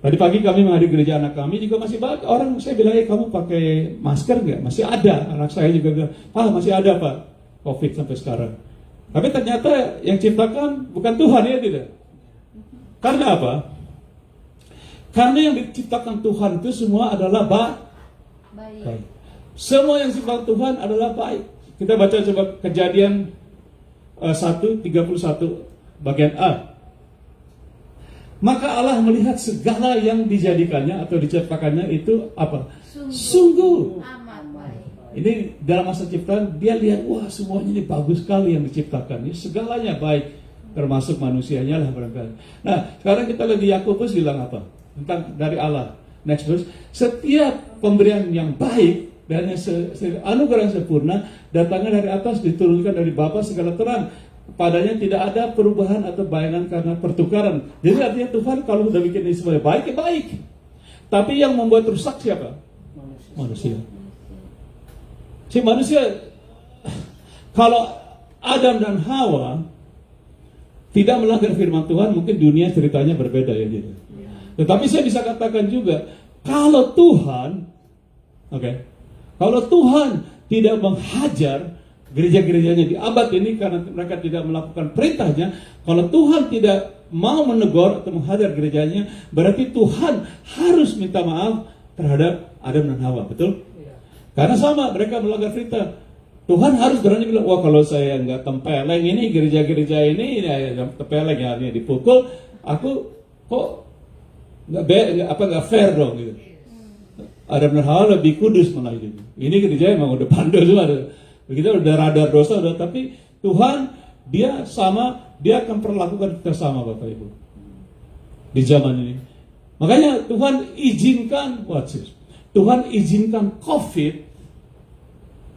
S1: Tadi pagi kami menghadiri gereja anak kami juga masih banyak orang, saya bilang, kamu pakai masker nggak? Masih ada. Anak saya juga bilang, masih ada Pak, COVID sampai sekarang. Tapi ternyata yang ciptakan bukan Tuhan, ya tidak? Karena apa? Karena yang diciptakan Tuhan itu semua adalah baik. Semua yang diciptakan Tuhan adalah baik. Kita baca coba Kejadian 1:31 bagian A. Maka Allah melihat segala yang dijadikannya atau diciptakannya itu apa? Sungguh
S3: amat baik.
S1: Ini dalam masa ciptaan dia lihat, wah semuanya ini bagus sekali yang diciptakan. Ini segalanya baik, termasuk manusianya lah barangkali. Nah, sekarang kita lihat di Yakobus bilang apa? Tentang dari Allah. Next verse. Setiap pemberian yang baik dan anugerah yang sempurna datangnya dari atas, diturunkan dari Bapa segala terang. Padanya tidak ada perubahan atau bayangan karena pertukaran. Jadi artinya Tuhan kalau sudah bikin ini semua baik, ya baik. Tapi yang membuat rusak siapa? Manusia. Si manusia, kalau Adam dan Hawa tidak melanggar firman Tuhan, mungkin dunia ceritanya berbeda ya gitu. Tetapi saya bisa katakan juga, kalau Tuhan, kalau Tuhan tidak menghajar gereja-gerejanya di abad ini karena mereka tidak melakukan perintahnya, kalau Tuhan tidak mau menegur atau menghajar gerejanya, berarti Tuhan harus minta maaf terhadap Adam dan Hawa, betul? Karena sama, mereka melanggar perintah. Tuhan harus berani bilang, wah kalau saya nggak tempeleng ini, gereja-gereja ini tempeleng ya, ini dipukul, aku kok nggak fair dong gitu. Adam dan Hawa lebih kudus malah ini. Ini gereja emang udah pandai semua. Kita udah radar dosa, tapi Tuhan dia akan perlakukan kita sama Bapak Ibu di zaman ini. Makanya Tuhan izinkan COVID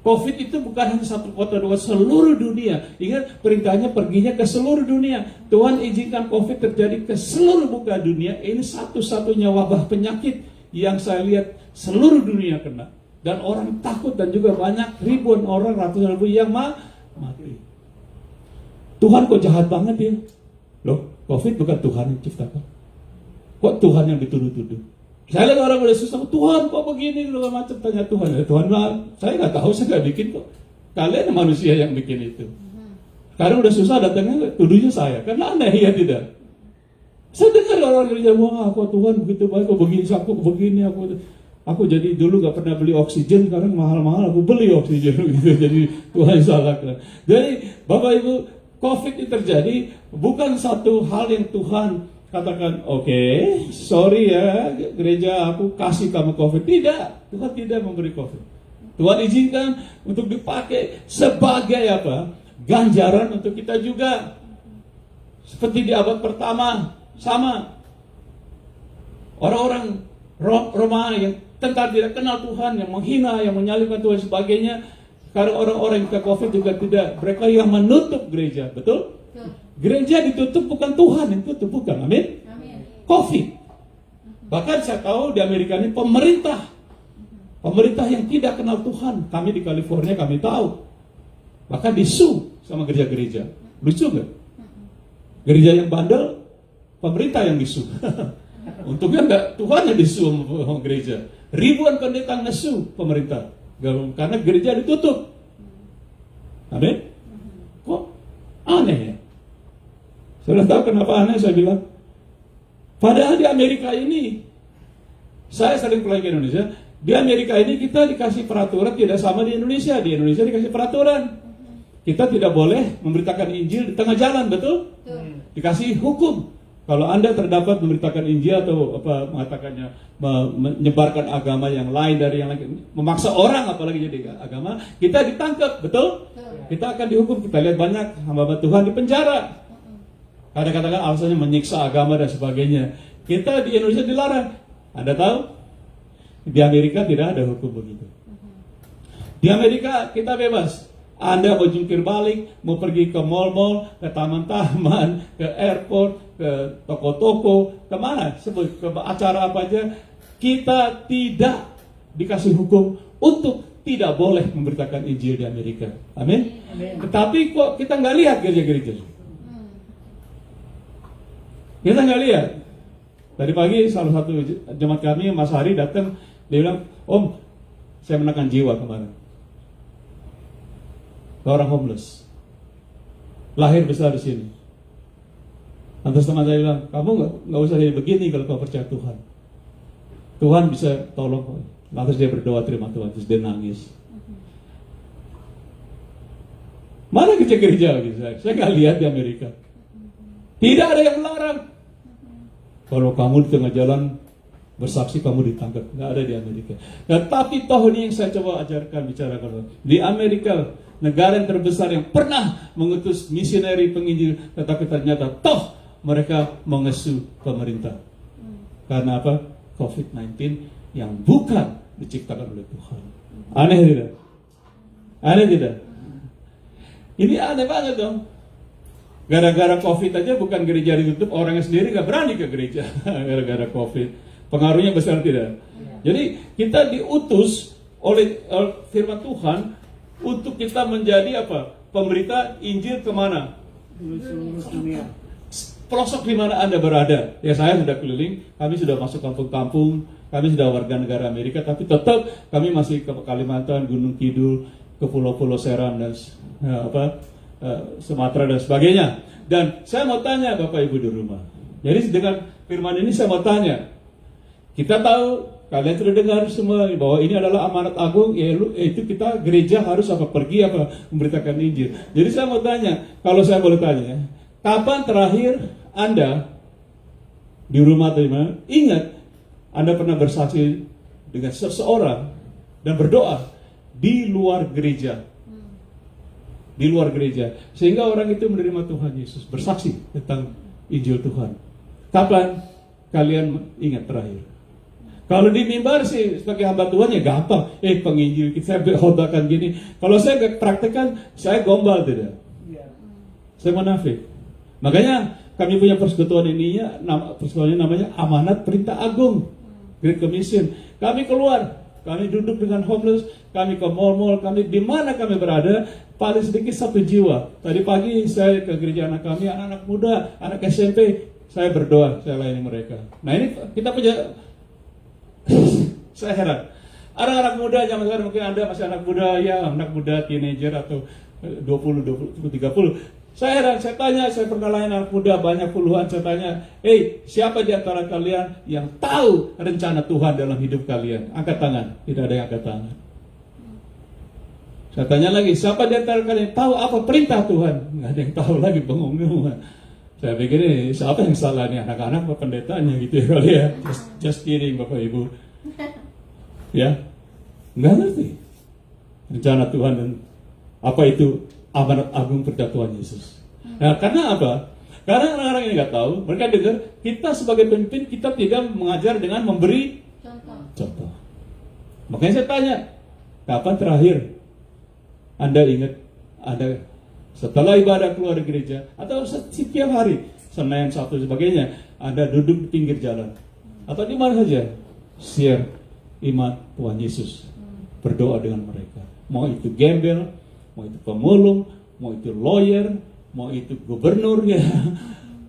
S1: COVID itu bukan hanya satu kota dua, seluruh dunia. Ingat perintahnya perginya ke seluruh dunia. Tuhan izinkan COVID terjadi ke seluruh muka dunia. Ini satu-satunya wabah penyakit yang saya lihat seluruh dunia kena. Dan orang takut dan juga banyak ribuan orang, ratusan ribu yang mati. Tuhan kok jahat banget ya? Loh, COVID bukan Tuhan yang ciptakan. Kok Tuhan yang dituduh-tuduh? Saya lihat orang udah susah, Tuhan kok begini, segala macam, tanya Tuhan. Ya, Tuhan saya nggak tahu, saya nggak bikin kok. Kalian manusia yang bikin itu. Sekarang udah susah datangnya, tuduhnya saya. Karena aneh ya tidak. Saya dengar orang gereja, wah kok Tuhan begitu baik, kok begini, aku jadi dulu nggak pernah beli oksigen, sekarang mahal-mahal aku beli oksigen gitu. Jadi Tuhan salahkan. Jadi Bapak Ibu, COVID itu terjadi bukan satu hal yang Tuhan katakan, oke, sorry ya gereja, aku kasih kamu COVID. Tidak, Tuhan tidak memberi COVID. Tuhan izinkan untuk dipakai sebagai apa? Ganjaran untuk kita juga. Seperti di abad pertama, sama. Orang-orang Roma yang tentang tidak kenal Tuhan, yang menghina, yang menyalibkan Tuhan sebagainya. Sekarang orang-orang yang ke COVID juga tidak. Mereka yang menutup gereja, betul? Gereja ditutup bukan Tuhan yang tutup, bukan, amin? COVID. Bahkan saya tahu di Amerika ini pemerintah yang tidak kenal Tuhan. Kami di California kami tahu. Bahkan disu sama gereja-gereja. Lucu nggak? Gereja yang bandel, pemerintah yang disu. Untungnya enggak, Tuhan yang disu sama gereja. Ribuan pendeta ngesu pemerintah. Karena gereja ditutup. Amin? Kok aneh ya? Sudah tahu kenapa aneh saya bilang? Padahal di Amerika ini, saya sering pulang ke Indonesia, di Amerika ini kita dikasih peraturan tidak sama di Indonesia. Di Indonesia dikasih peraturan. Kita tidak boleh memberitakan Injil di tengah jalan, betul? Dikasih hukum. Kalau Anda terdapat memberitakan Injil atau mengatakannya, menyebarkan agama yang lain dari yang lain, memaksa orang apalagi jadi agama, kita ditangkap, betul? Kita akan dihukum. Kita lihat banyak hamba Tuhan di penjara. Kadang-kadang alasannya menyiksa agama dan sebagainya. Kita di Indonesia dilarang. Anda tahu? Di Amerika tidak ada hukum begitu. Di Amerika kita bebas. Anda mau jungkir balik, mau pergi ke mall-mall, ke taman-taman, ke airport, ke toko-toko, kemana? Sebut ke acara apa aja. Kita tidak dikasih hukum untuk tidak boleh memberitakan Injil di Amerika. Amin? Tetapi kok kita nggak lihat gereja-gereja? Kita nggak lihat. Tadi pagi salah satu jemaat kami, Mas Hari datang, dia bilang, Om, saya menekan jiwa kemarin. Orang homeless, lahir besar di sini. Lantas teman saya bilang, kamu nggak usah jadi begini kalau kau percaya Tuhan. Tuhan bisa tolong. Lantas dia berdoa terima Tuhan, terus dia nangis. Mana gereja-gereja gitu? Saya nggak lihat di Amerika. Tidak ada yang melarang. Kalau kamu di tengah jalan bersaksi kamu ditangkap, nggak ada di Amerika. Nah, tapi toh ini yang saya coba ajarkan bicarakan di Amerika, negara yang terbesar yang pernah mengutus misioneri penginjil, tetapi ternyata toh mereka mengesu pemerintah. Karena apa? COVID-19 yang bukan diciptakan oleh Tuhan. Aneh tidak? Aneh tidak? Ini aneh banget dong. Gara-gara COVID aja bukan gereja ditutup, orangnya sendiri gak berani ke gereja. Gara-gara COVID. Pengaruhnya besar tidak? Jadi kita diutus oleh firman Tuhan untuk kita menjadi apa? Pemberita Injil kemana?
S2: Seluruh dunia.
S1: Pelosok di mana Anda berada. Ya saya sudah keliling, kami sudah masuk kampung-kampung, kami sudah warga negara Amerika, tapi tetap kami masih ke Kalimantan, Gunung Kidul, ke Pulau-Pulau Seram dan Sumatera dan sebagainya. Dan saya mau tanya Bapak Ibu di rumah. Jadi dengan firman ini saya mau tanya. Kita tahu, kalian sudah dengar semua bahwa ini adalah amanat agung, yaitu kita gereja harus pergi memberitakan Injil. Jadi saya mau tanya, kalau saya boleh tanya, kapan terakhir Anda di rumah atau di mana, ingat Anda pernah bersaksi dengan seseorang dan berdoa di luar gereja? Di luar gereja, sehingga orang itu menerima Tuhan Yesus, bersaksi tentang Injil Tuhan. Kapan kalian ingat terakhir? Kalau di mimbar sih sebagai hamba Tuhan ya gampang. Penginjil saya khotbahkan gini. Kalau saya praktekkan, saya gombal tidak. Saya munafik. Makanya kami punya persekutuan ini ya, persekutuan ini namanya Amanat Perintah Agung, Great Commission. Kami keluar, kami duduk dengan homeless, kami ke mall-mall, kami di mana kami berada, paling sedikit 1 jiwa. Tadi pagi saya ke gereja anak kami, anak-anak muda, anak SMP, saya berdoa, saya layani mereka. Nah ini kita punya, saya heran. Anak-anak muda zaman sekarang, mungkin Anda masih anak muda, ya anak muda, teenager atau 20, 30. Saya heran, saya tanya, saya pernah layani anak muda banyak puluhan, saya tanya, siapa di antara kalian yang tahu rencana Tuhan dalam hidup kalian? Angkat tangan. Tidak ada yang angkat tangan. Saya tanya lagi, siapa di antara kalian tahu apa perintah Tuhan? Nggak ada yang tahu lagi, bengong. Saya pikir ini siapa yang salah nih, anak-anak apa pendetanya gitu ya kali ya. Just kidding Bapak Ibu. Ya, nggak ngerti rencana Tuhan dan apa itu amanat agung perintah Tuhan Yesus. Nah, karena apa? Karena orang-orang ini nggak tahu, mereka dengar kita sebagai pemimpin kita tidak mengajar dengan memberi contoh. Makanya saya tanya, kapan terakhir Anda ingat Anda setelah ibadah keluar dari gereja atau setiap hari Senin, Sabtu sebagainya, Anda duduk di pinggir jalan atau di mana saja share iman Tuhan Yesus, berdoa dengan mereka. Mau itu gembel, mau itu pemulung, mau itu lawyer, mau itu gubernur ya,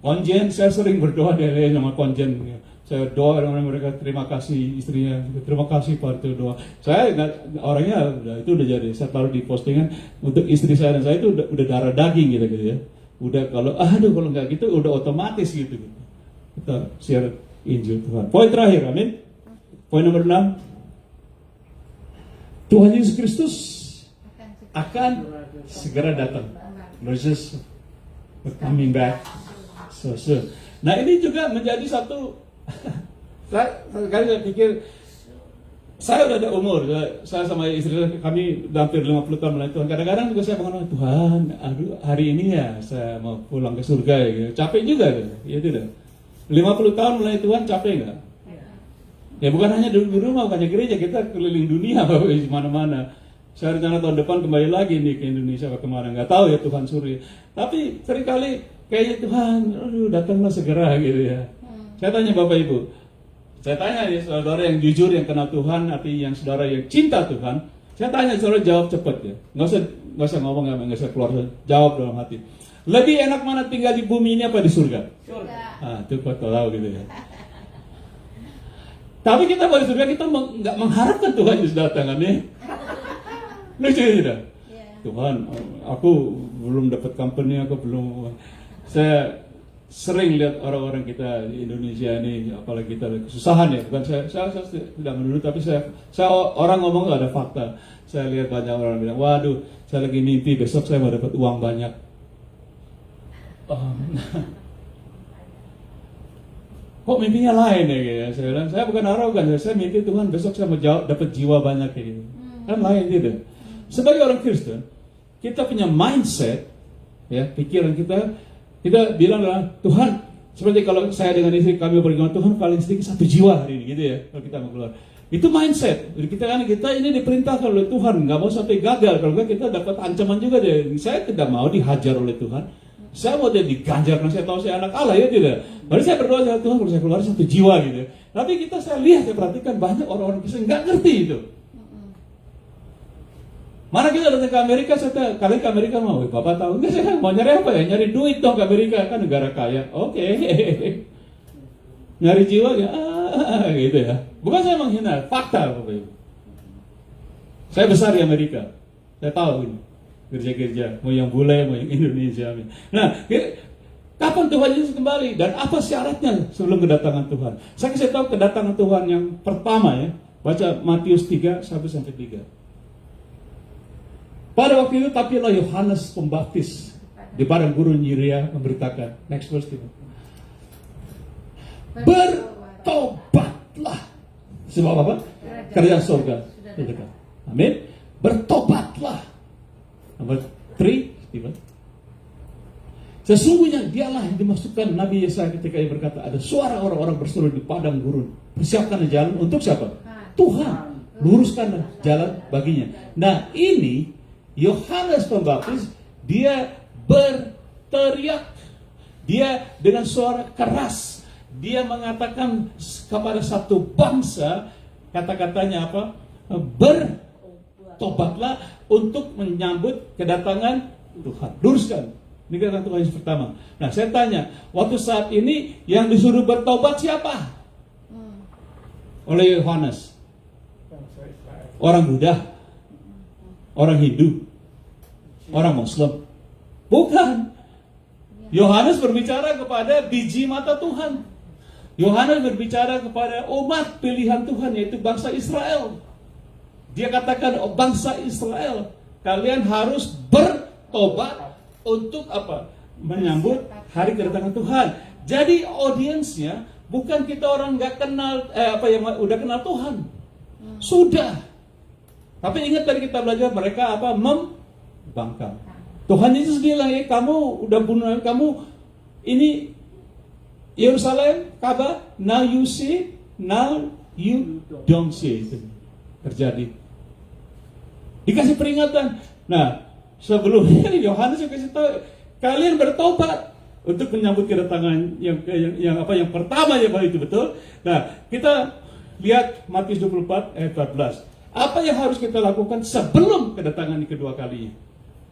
S1: konjen. Saya sering berdoa dengan sama konjen ya. Saya doa dengan mereka, terima kasih istrinya, terima kasih Pak, itu doa. Saya orangnya itu udah jadi, saya taruh di postingan untuk istri saya dan saya itu udah darah daging gitu ya. Udah kalau nggak gitu udah otomatis gitu. Kita share Injil Tuhan. Poin terakhir, amin. Poin nomor 6. Tuhan Yesus Kristus akan segera datang. Jesus coming back so soon. Nah ini juga menjadi satu. Saya pikir saya udah ada umur. Saya sama istri kami hampir 50 tahun melayani Tuhan. Kadang-kadang juga saya mengenal Tuhan. Aduh hari ini ya saya mau pulang ke surga ya. Gitu. Capek juga gitu. Ya tidak. 50 tahun melayani Tuhan capek nggak? Ya bukan hanya di rumah, bukan hanya gereja, kita keliling dunia di mana-mana. Saya rencana tahun depan kembali lagi nih ke Indonesia atau kemana, nggak tahu ya Tuhan suruh. Tapi seringkali kayaknya Tuhan, datanglah segera gitu ya. Saya tanya Bapak Ibu, saya tanya ya saudara yang jujur, yang kenal Tuhan, artinya yang saudara yang cinta Tuhan. Saya tanya saudara jawab cepat ya, nggak usah ngomong, nggak usah keluar, jawab dalam hati. Lebih enak mana tinggal di bumi ini apa di surga? Surga. Itu kau tahu gitu ya. Tapi kita pada surga kita nggak mengharapkan Tuhan Yesus datang kan ya. Lucu tidak? Tuhan, aku belum dapat company, aku belum. Saya sering lihat orang-orang kita di Indonesia ini, apalagi kita kesusahan ya. Bukan saya tidak menuduh, tapi saya orang ngomong nggak ada fakta. Saya lihat banyak orang bilang, waduh, saya lagi mimpi besok saya mau dapat uang banyak. Kok mimpinya lain ya gitu. Saya bilang, saya bukan arogan, saya mimpi Tuhan besok saya mau dapat jiwa banyak kayak gitu. Kan lain gitu. Sebagai orang Kristen, kita punya mindset, ya pikiran kita bilang lah Tuhan, seperti kalau saya dengan istri kami bergabung, Tuhan paling sedikit 1 jiwa hari ini gitu ya, kalau kita mau keluar. Itu mindset. Jadi kita ini diperintahkan oleh Tuhan, nggak mau sampai gagal. Kalau nggak kita dapat ancaman juga deh. Saya tidak mau dihajar oleh Tuhan. Saya mau dia diganjar karena saya tahu saya anak Allah ya tidak. Baru saya berdoa sama Tuhan kalau saya keluar 1 jiwa gitu. Tapi saya lihat, saya perhatikan banyak orang-orang Kristen nggak ngerti itu. Mana kita datang ke Amerika, kalian ke Amerika mau, Bapak tahu enggak, saya mau nyari apa ya? Nyari duit dong ke Amerika, kan negara kaya. Oke. Nyari jiwa ya, gitu ya. Bukan saya menghina, fakta Bapak Ibu. Saya besar di Amerika, saya tahu ini. Gereja-gereja, mau yang bule, mau yang Indonesia. Nah, kapan Tuhan Yesus kembali? Dan apa syaratnya sebelum kedatangan Tuhan? Saya kasih tahu kedatangan Tuhan yang pertama ya. Baca Matius 3, 1-3. Pada waktu itu tampillah Yohanes Pembaptis di padang gurun Yiria memberitakan. Next verse itu. Bertobatlah. Sebab apa? Kerajaan surga dekat. Amin. Bertobatlah. Nomor 3, Stephen. Sesungguhnya dialah yang dimaksudkan Nabi Yesaya ketika ia berkata, ada suara orang-orang berseru di padang gurun, persiapkan jalan untuk siapa? Tuhan. Luruskan jalan baginya. Nah, ini Yohanes Pembaptis, dia berteriak, dia dengan suara keras, dia mengatakan kepada satu bangsa, kata-katanya apa? Bertobatlah untuk menyambut kedatangan Tuhan. Luruskan. Ini kedatangan Tuhan yang pertama. Nah, saya tanya, waktu saat ini yang disuruh bertobat siapa? Oleh Yohanes. Orang Buddha, orang Hindu, orang Muslim. Bukan. Yohanes berbicara kepada biji mata Tuhan. Yohanes berbicara kepada umat pilihan Tuhan, yaitu bangsa Israel. Dia katakan, oh, bangsa Israel, kalian harus bertobat untuk apa? Menyambut hari kedatangan Tuhan. Jadi audiensnya bukan kita orang nggak kenal, yang udah kenal Tuhan. Sudah. Tapi ingat tadi kita belajar mereka apa? Membangkang. Tuhan Yesus bilang, kamu udah bunuh, kamu ini Yerusalem, Ka'bah, now you see, now you don't see. Itu terjadi. Dikasih peringatan. Nah, sebelumnya Yohanes yang kasih tahu, kalian bertobat untuk menyambut kedatangan yang pertama ya, itu betul. Nah, kita lihat Matius 24 ayat 14. Apa yang harus kita lakukan sebelum kedatangan kedua kalinya?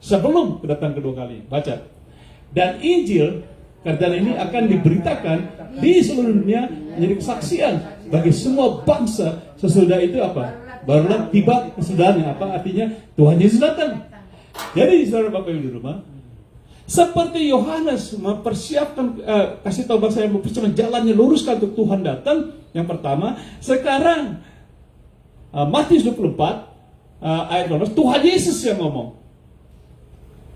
S1: Sebelum kedatangan kedua kalinya. Baca. Dan Injil kerjaan ini akan diberitakan di seluruh dunia menjadi kesaksian bagi semua bangsa. Sesudah itu apa? Barulah tiba kesudahannya. Apa artinya? Tuhan Yesus datang. Jadi saudara Bapak Ibu di rumah, seperti Yohanes mempersiapkan, kasih tahu bangsa yang mempersiapkan jalannya, luruskan untuk Tuhan datang. Yang pertama, sekarang Matius 24 ayat 12, Tuhan Yesus yang ngomong.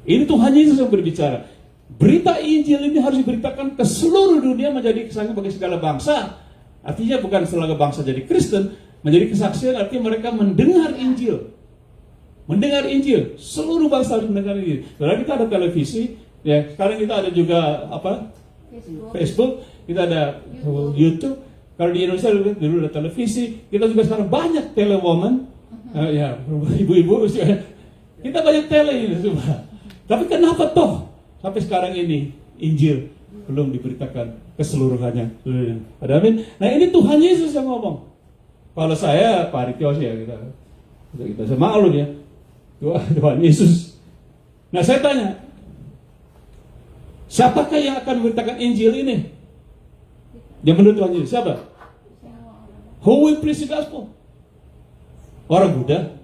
S1: Ini Tuhan Yesus yang berbicara. Berita Injil ini harus diberitakan ke seluruh dunia menjadi kesaksian bagi segala bangsa. Artinya bukan segala bangsa jadi Kristen, menjadi kesaksian artinya mereka mendengar Injil. Mendengar Injil, seluruh bangsa harus mendengar Injil. Karena kita ada televisi, ya. Sekarang kita ada juga apa? Facebook, kita ada YouTube. Kalau di Indonesia dulu ada televisi, kita juga sekarang banyak telewoman, ya ibu-ibu, kita banyak tele ini semua. Tapi kenapa toh sampai sekarang ini Injil belum diberitakan keseluruhannya? Amin. Nah, ini Tuhan Yesus yang ngomong. Kalau saya Pak Ritio ya kita semalu ya. Tuhan Yesus. Nah, saya tanya, siapakah yang akan memberitakan Injil ini? Yang menurut Tuhan Yesus siapa? Who will preach the gospel? Orang Buddha?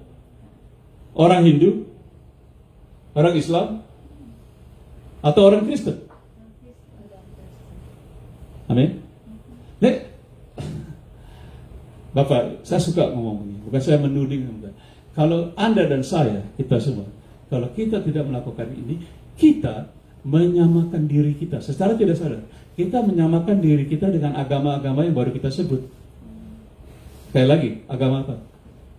S1: Orang Hindu? Orang Islam? Atau orang Kristen? Amin. Nek, Bapak, saya suka ngomong begini. Bukan saya menuding. Kalau Anda dan saya, kita semua, kalau kita tidak melakukan ini, kita menyamakan diri kita. Secara tidak sadar, kita menyamakan diri kita dengan agama-agama yang baru kita sebut. Sekali lagi, agama apa?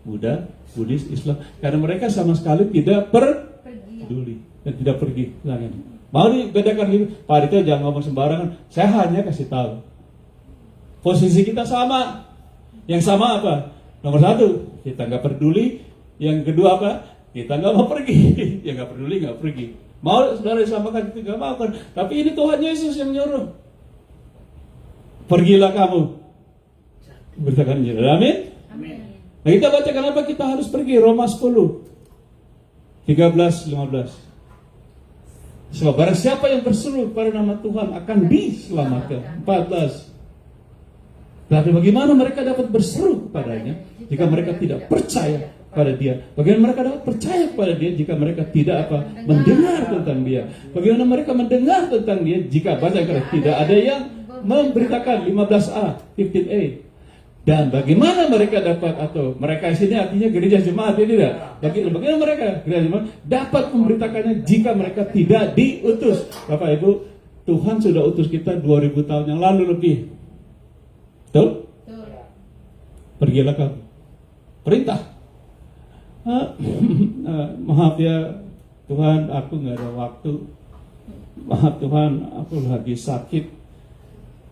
S1: Buddha, Buddhis, Islam. Karena mereka sama sekali tidak peduli dan tidak pergi. Mau dibedakan gitu, Pak Rito jangan ngomong sembarangan. Saya hanya kasih tahu. Posisi kita sama. Yang sama apa? Nomor satu, kita nggak peduli. Yang kedua apa? Kita nggak mau pergi. Ya nggak peduli, nggak pergi. Mau saudara disamakan itu nggak mau kan? Tapi ini Tuhan Yesus yang nyuruh. Pergilah kamu. Beritakan Injil. Amin. Nah, kita baca kenapa kita harus pergi. Roma 10 13-15. Sebab barang siapa yang berseru pada nama Tuhan akan diselamatkan. 14. Tapi bagaimana mereka dapat berseru kepadanya jika mereka tidak percaya pada dia? Bagaimana mereka dapat percaya kepada dia jika mereka tidak mendengar tentang dia? Bagaimana mereka mendengar tentang dia jika tidak ada yang memberitakan? 15a, 15a. Dan bagaimana mereka dapat, atau mereka sini artinya gereja jemaat ini tidak? Bagaimana mereka gereja jemaat dapat memberitakannya jika mereka tidak diutus? Bapak Ibu, Tuhan sudah utus kita 2000 tahun yang lalu lebih. Betul? Pergilah kamu. Perintah. Maaf ya Tuhan, aku nggak ada waktu. Maaf Tuhan, aku lagi sakit,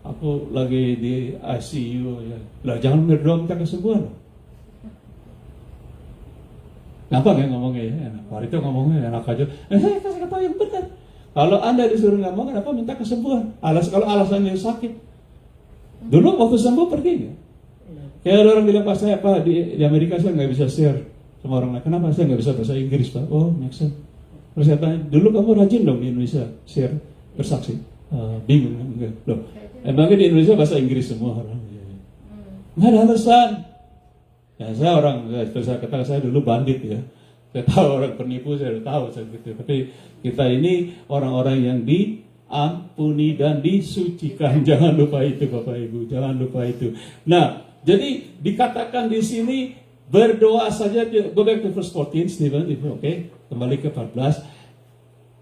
S1: aku lagi di ICU ya. Lah jangan berdoa minta kesembuhan. Gampang ya ngomongnya ya. Pak itu ngomongnya enak aja. Kasih tahu yang benar. Kalau Anda disuruh ngomong, kenapa minta kesembuhan? Kalau alasannya sakit. Dulu waktu sembuh pergi nggak? Kayak ada orang bilang, Pak saya di Amerika saya nggak bisa share sama orang lain. Kenapa saya nggak bisa bahasa Inggris Pak? Oh, make sense. Terus saya tanya, dulu kamu rajin dong di Indonesia share, bersaksi. Bingung enggak? Loh, emangnya di Indonesia bahasa Inggris semua orang? Nggak ada alasan. Ya saya kata saya dulu bandit ya. Saya tahu orang penipu, saya udah tahu saya gitu. Tapi kita ini orang-orang yang diampuni dan disucikan. Jangan lupa itu Bapak Ibu, jangan lupa itu. Nah, jadi dikatakan di sini berdoa saja. Go back to verse 14, Stephen. Oke, kembali ke 14.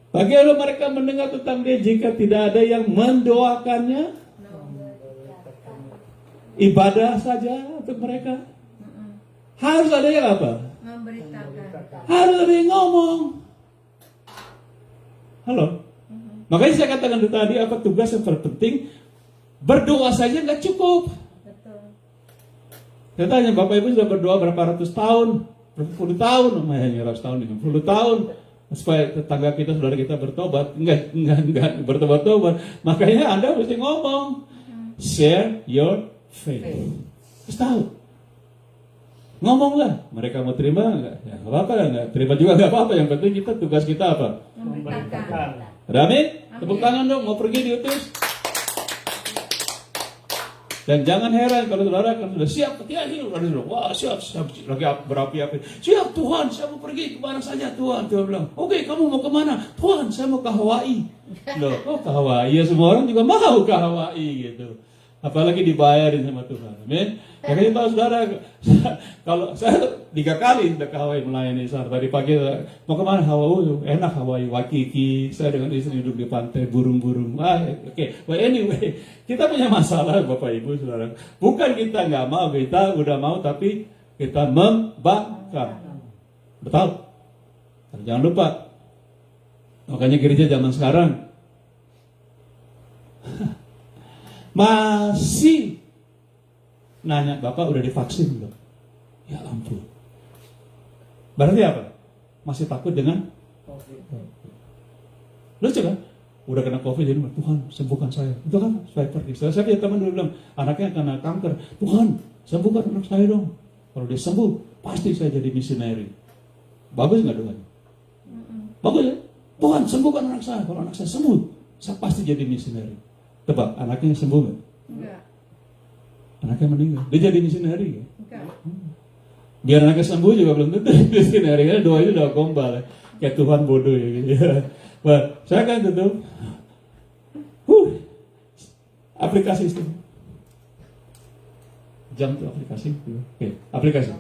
S1: Bagaimana mereka mendengar tentang dia jika tidak ada yang mendoakannya? Ibadah saja untuk mereka. Harus ada yang apa?
S3: Memberitakan.
S1: Harus ada yang ngomong. Halo. Makanya saya katakan tadi apa tugas yang terpenting. Berdoa saja nggak cukup.
S3: Betul.
S1: Saya tanya Bapak Ibu sudah berdoa berapa ratus tahun, berapa puluh tahun, hanya ratus tahun, 50 tahun supaya tetangga kita, saudara kita bertobat. Enggak bertobat-tobat. Makanya Anda mesti ngomong. Share your faith. Terus tahu. Ngomonglah, mereka mau terima enggak? Ya enggak apa-apa, enggak terima juga enggak apa-apa. Yang penting kita tugas kita apa?
S3: Memberitakan.
S1: Amin? Tepuk tangan dong, mau pergi diutus. Dan jangan heran kalau saudara kan sudah siap ketika ini, wah siap lagi berapi-api. Siap Tuhan, saya mau pergi kemana saja Tuhan. Tuhan bilang, oke, kamu mau kemana? Tuhan, saya mau ke Hawaii. Loh, kok ke Hawaii? Ya semua orang juga mau ke Hawaii gitu. Apalagi dibayarin sama Tuhan. Amin. Makanya tahu saudara, kalau saya 3 kali udah ke Hawaii melayani saudara. Tadi pagi mau kemana? Hawaii, enak Hawaii, Waikiki. Saya dengan istri duduk di pantai, burung-burung. Oke. Well, anyway, kita punya masalah Bapak Ibu saudara. Bukan kita nggak mau, kita udah mau, tapi kita membangkang. Betul? Jangan lupa. Makanya gereja zaman sekarang masih nanya, Bapak udah divaksin belum? Ya ampun. Berarti apa? Masih takut dengan COVID. Lucu kan? Udah kena COVID jadi Tuhan sembuhkan saya. Itu kan supaya pergi. Saya punya teman dulu bilang, anaknya kena kanker. Tuhan sembuhkan anak saya dong. Kalau dia sembuh, pasti saya jadi misioneri. Bagus nggak doanya? Bagus ya? Tuhan sembuhkan anak saya. Kalau anak saya sembuh, saya pasti jadi misioneri. Tebak, anaknya sembuh nggak?
S3: Enggak.
S1: Anaknya meninggal. Dia jadi misioneri ya?
S3: Enggak.
S1: Biar anaknya sembuh juga belum tentu misioneri. Karena doanya udah gombal ya. Kayak Tuhan bodoh ya gitu. Wah, saya kan tutup. Aplikasi itu. Jam tuh aplikasi. Oke, aplikasi.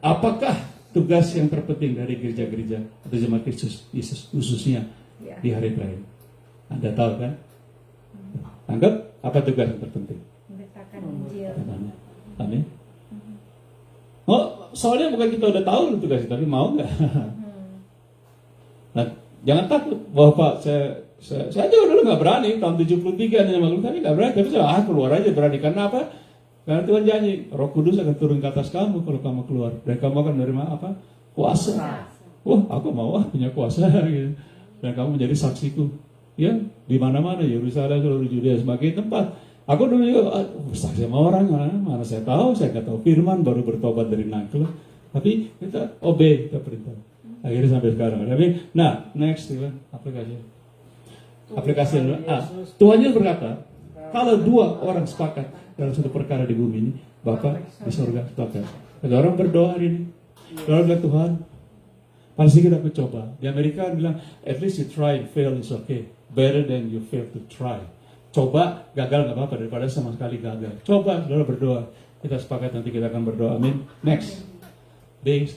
S1: Apakah tugas yang terpenting dari gereja-gereja atau jemaat Yesus khususnya di hari terakhir? Anda tahu kan? Anggap apa tugas yang terpenting?
S3: Memberitakan Injil.
S1: Amin. Oh, soalnya bukan kita udah tahu tugas itu, tapi mau nggak? Nah, jangan takut bahwa Pak saya juga dulu nggak berani tahun 73 hanya maklum, tapi nggak berani. Tapi saya keluar aja berani karena apa? Karena Tuhan janji Roh Kudus akan turun ke atas kamu kalau kamu keluar, dan kamu akan menerima apa? Kuasa. Wah, aku mau punya kuasa gitu. Dan kamu menjadi saksiku. Ya, di mana-mana, Yerusalem, seluruh Judea sebagai tempat. Aku dulu juga saksi sama orang, mana saya tahu, saya nggak tahu firman, baru bertobat dari nangkel. Tapi kita obey, kita perintah. Akhirnya sampai sekarang. Tapi, nah, next aplikasi. Tuhan Yesus berkata, kalau 2 orang sepakat dalam satu perkara di bumi ini, Bapa di surga sepakat. Ada orang berdoa hari ini, doa bilang Tuhan, pasti kita mencoba. Di Amerika bilang, at least you try and fail is okay. Better than you fail to try. Coba, gagal nggak apa-apa daripada sama sekali gagal. Coba, saudara berdoa. Kita sepakat nanti kita akan berdoa. Amin. Next. B.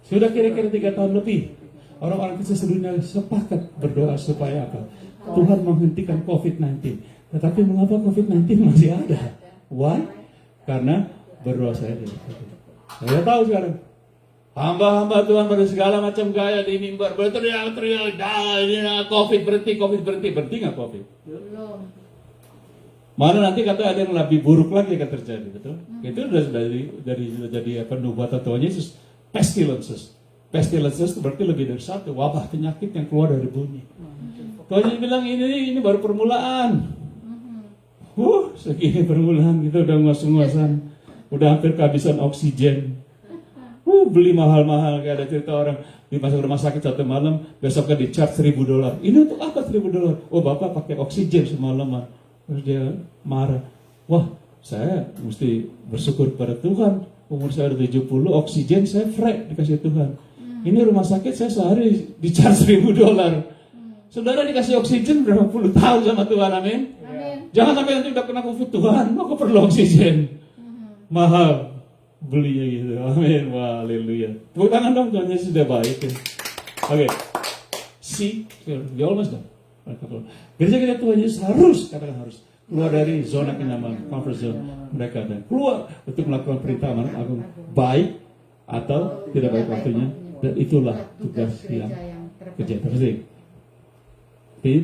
S1: Sudah kira-kira 3 tahun lebih. Orang-orang Kristen sedunia sepakat berdoa supaya apa? Tuhan menghentikan COVID-19. Tetapi mengapa COVID-19 masih ada? Why? Karena berdoa saya. Saya tahu sekarang. Hamba-hamba Tuhan pada segala macam gaya di mimbar berteriak-teriak, COVID berhenti, berhenti nggak COVID?
S3: Belum.
S1: Mana nanti kata ada yang lebih buruk lagi akan terjadi, betul? Itu sudah jadi nubuatan Tuhan Yesus, pestilences itu berarti lebih dari satu wabah penyakit yang keluar dari bumi. Tuhan Yesus bilang ini baru permulaan. Segini permulaan kita udah nguas-nguasan, udah hampir kehabisan oksigen. Beli mahal-mahal, kayak ada cerita orang masuk rumah sakit satu malam, besoknya di charge $1.000. Ini untuk apa $1.000? Oh, bapak pakai oksigen semalaman. Terus dia marah. Wah, saya mesti bersyukur pada Tuhan. Umur saya udah 70, oksigen saya free dikasih Tuhan. Ini rumah sakit saya sehari di charge $1.000. Saudara dikasih oksigen berapa puluh tahun sama Tuhan, amin. Jangan sampai nanti udah kena COVID, Tuhan, aku perlu oksigen. Mahal belinya gitu, amin, haleluya. Tepuk tangan dong, Tuhan Yesus sudah baik ya. Oke, see, you almost done. Gereja kita Tuhan Yesus harus, katakan harus keluar dari zona kenyamanan, comfort zone mereka, dan keluar untuk melakukan perintah amanat agung, baik atau tidak baik waktunya, dan itulah tugas yang kerja terus. I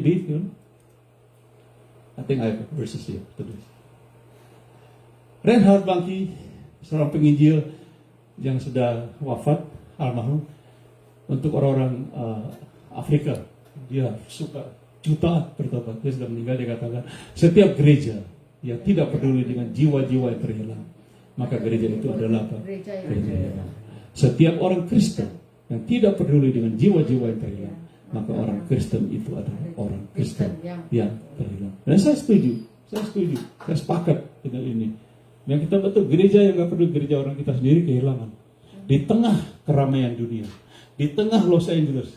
S1: think I have verses here to this. Reinhard Bonnke, seorang penginjil yang sudah wafat, almarhum, untuk orang-orang Afrika, dia suka jutaan bertobat. Dia sudah meninggal, dia katakan, setiap gereja yang tidak peduli dengan jiwa-jiwa yang terhilang, maka gereja itu adalah apa? Gereja yang hilang. Setiap orang Kristen yang tidak peduli dengan jiwa-jiwa yang terhilang, maka orang Kristen itu adalah orang Kristen yang terhilang. Dan saya setuju, saya sepakat dengan ini. Yang kita betul, gereja yang gak peduli, gereja orang kita sendiri kehilangan. Di tengah keramaian dunia, di tengah Los Angeles.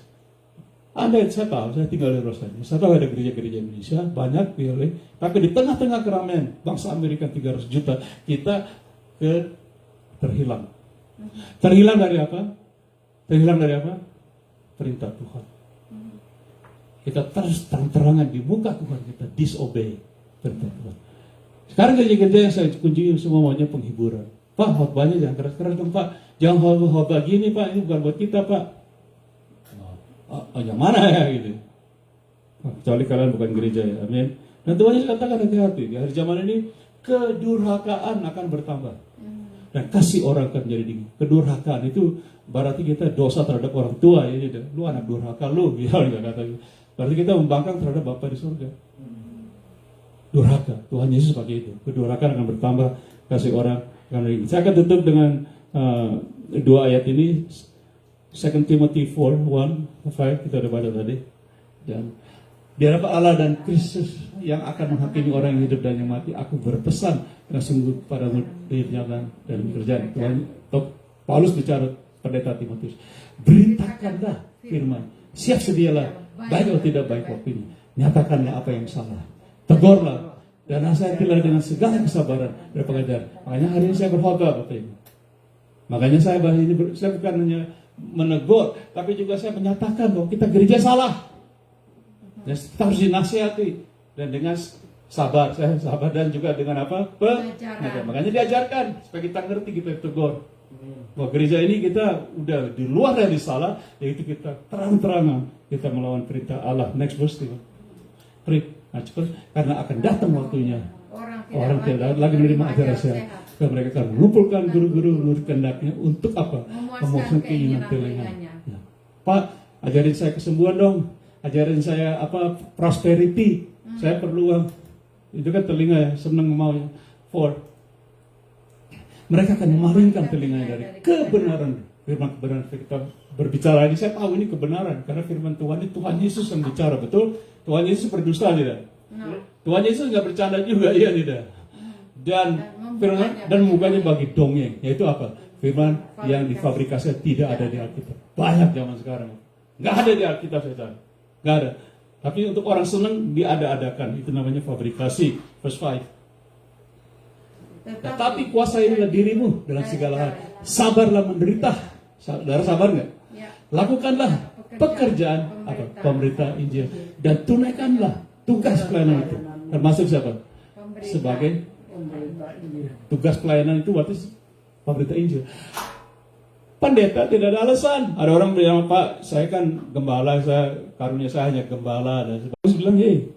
S1: Saya tahu, saya tinggal di Los Angeles. Saya tahu ada gereja-gereja Indonesia, banyak, tapi di tengah-tengah keramaian, bangsa Amerika 300 juta, kita terhilang. Terhilang dari apa? Terhilang dari apa? Perintah Tuhan. Kita terang-terangan di muka Tuhan, kita disobey perintah Tuhan. Sekarang gereja-gereja yang saya kunjungi semua maunya penghiburan. Pak, khotbahnya jangan keras-keras dong Pak. Jangan khotbah gini Pak, ini bukan buat kita Pak. Yang mana ya gitu. Kecuali kalian bukan gereja ya, amin. Dan Tuhan Yesus katakan hati-hati, di hari zaman ini kedurhakaan akan bertambah. Dan kasih orang akan menjadi dingin. Kedurhakaan itu berarti kita dosa terhadap orang tua ya, lu anak durhaka lu, biar kata. Berarti kita membangkang terhadap Bapa di surga. Durhaka, Tuhan Yesus pakai itu. Kedurhakaan akan bertambah, kasih orang akan dingin. Saya akan tutup dengan dua ayat ini. 2 Timothy 4:1-5 kita udah baca tadi. Dan di hadapan Allah dan Kristus yang akan menghakimi orang yang hidup dan yang mati, aku berpesan dengan sungguh padamu dinyatakan dan pekerjaan. Tuhan Paulus bicara pendeta Timotius, beritakanlah firman, siap sedialah, baik atau tidak baik waktunya, nyatakanlah apa yang salah, tegurlah dan nasihatilah dengan segala kesabaran dan pengajaran. Makanya hari ini saya berkhotbah Bapak Ibu. Makanya saya bukan hanya menegur, tapi juga saya menyatakan bahwa kita gereja salah. Dan kita harus dinasihati dan dengan sabar, saya sabar dan juga dengan apa? Makanya diajarkan supaya kita ngerti, kita tegur. Bahwa gereja ini kita udah di luar dari salah, yaitu kita terang-terangan kita melawan perintah Allah. Next verse itu. Karena akan datang waktunya orang tidak lagi menerima ajaran sehat. Dan mereka akan mengumpulkan guru-guru menurut kehendaknya untuk apa? Memuaskan keinginan telinganya. Ya. Pak, ajarin saya kesembuhan dong. Ajarin saya apa? Prosperity. Saya perlu uang. Itu kan telinga ya, senang mau. Mereka akan memalingkan telinganya dari kebenaran. Firman kebenaran kita berbicara ini, saya tahu ini kebenaran karena firman Tuhan ini Tuhan Yesus yang bicara, betul? Tuhan Yesus berdusta tidak? Tuhan Yesus nggak bercanda juga, iya tidak? Dan firman dan mukanya bagi dongeng, yaitu apa? Firman yang difabrikasi tidak ada di Alkitab. Banyak zaman sekarang nggak ada di Alkitab, setan, nggak ada. Tapi untuk orang senang diada-adakan, itu namanya fabrikasi. Verse 5. Tetapi kuasailah dirimu dalam segala hal. Sabarlah menderita. Saudara sabar nggak? Lakukanlah pekerjaan apa? Pemberita Injil dan tunaikanlah tugas pelayanan itu. Termasuk siapa? Sebagai tugas pelayanan itu berarti pemberita Injil. pendeta tidak ada alasan. Ada orang bilang, Pak, saya kan gembala, karunia saya hanya gembala. Dan Paulus bilang, hei,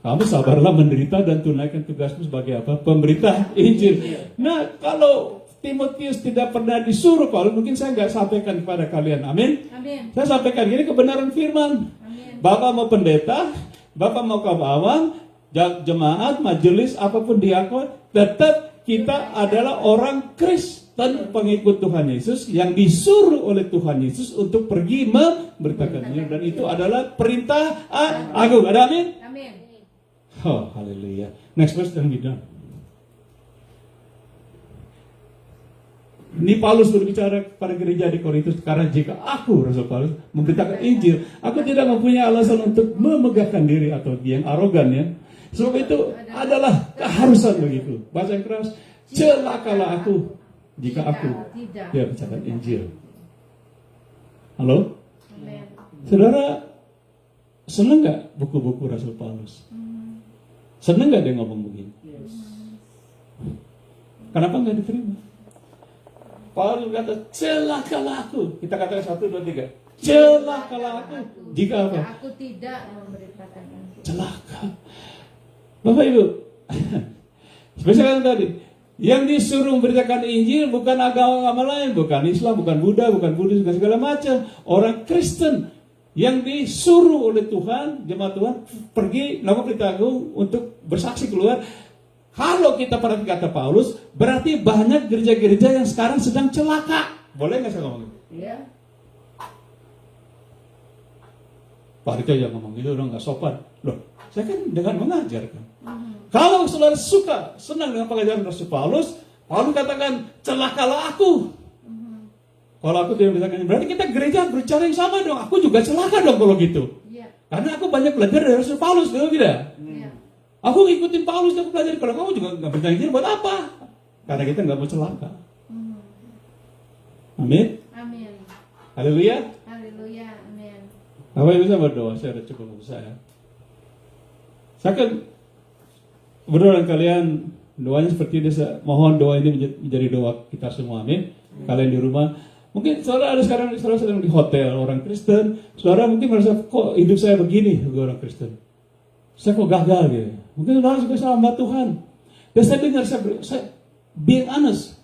S1: kamu sabarlah menderita dan tunaikan tugasmu sebagai apa? Pemberita Injil. Nah, kalau Timotius tidak pernah disuruh Paulus, mungkin saya nggak sampaikan kepada kalian. Amin.
S3: Amin.
S1: Saya sampaikan ini kebenaran firman.
S3: Amin.
S1: Bapak mau pendeta, Bapak mau kaum awam, jemaat, majelis, apapun diakon, tetap kita adalah orang Kristen, pengikut Tuhan Yesus yang disuruh oleh Tuhan Yesus untuk pergi memberitakan Injil, dan itu adalah perintah agung. Ada amin?
S3: Amin.
S1: Oh, haleluya. Next verse dan bilang. Ini Paulus berbicara kepada gereja di Korintus, karena jika aku, Rasul Paulus, memberitakan Injil, aku tidak mempunyai alasan untuk memegahkan diri atau yang arogan ya. Sebab itu adalah keharusan begitu. Bahasa yang keras, celakalah aku jika aku tidak berbicara Injil. Halo?
S3: Amin.
S1: Saudara, senang gak buku-buku Rasul Paulus? Senang gak dia ngomong begini? Kenapa gak diterima? Paulus berkata, celakalah aku. Kita katakan 1, 2, 3. Celakalah aku. Jika apa?
S3: Aku tidak memberitakan Injil.
S1: Celaka. Bapak Ibu, seperti saya katakan tadi, yang disuruh memberitakan Injil bukan agama lain, bukan Islam, bukan Buddha, bukan Buddhis, bukan segala macam. Orang Kristen yang disuruh oleh Tuhan, jemaat Tuhan, pergi nama berita agung untuk bersaksi keluar. Kalau kita perhatikan kata Paulus, berarti banyak gereja-gereja yang sekarang sedang celaka. Boleh nggak saya ngomong?
S3: Iya.
S1: Pak Rito yang ngomong gitu udah nggak sopan. Loh, saya kan dengan mengajarkan. Kalau saudara suka, senang dengan pengajaran Rasul Paulus, Paulus katakan, celakalah aku. Kalau aku tidak bisa, berarti kita gereja berbicara yang sama dong. Aku juga celaka dong kalau gitu.
S3: Iya.
S1: Karena aku banyak belajar dari Rasul Paulus, betul tidak?
S3: Iya.
S1: Aku ngikutin Paulus, aku belajar. Kalau kamu juga nggak bertanya buat apa? Karena kita nggak mau celaka. Amin.
S3: Amin.
S1: Haleluya.
S3: Haleluya. Amin.
S1: Bapak Ibu saya berdoa, saya udah cukup saya. Saya akan berdoa dengan kalian, doanya seperti ini. Saya mohon doa ini menjadi doa kita semua. Amin. Kalian di rumah, mungkin saudara ada sekarang, saudara sedang di hotel orang Kristen, saudara mungkin merasa kok hidup saya begini sebagai orang Kristen. Saya kok gagal gitu. Mungkin saudara juga salah hamba Tuhan. Dan saya dengar, saya being honest,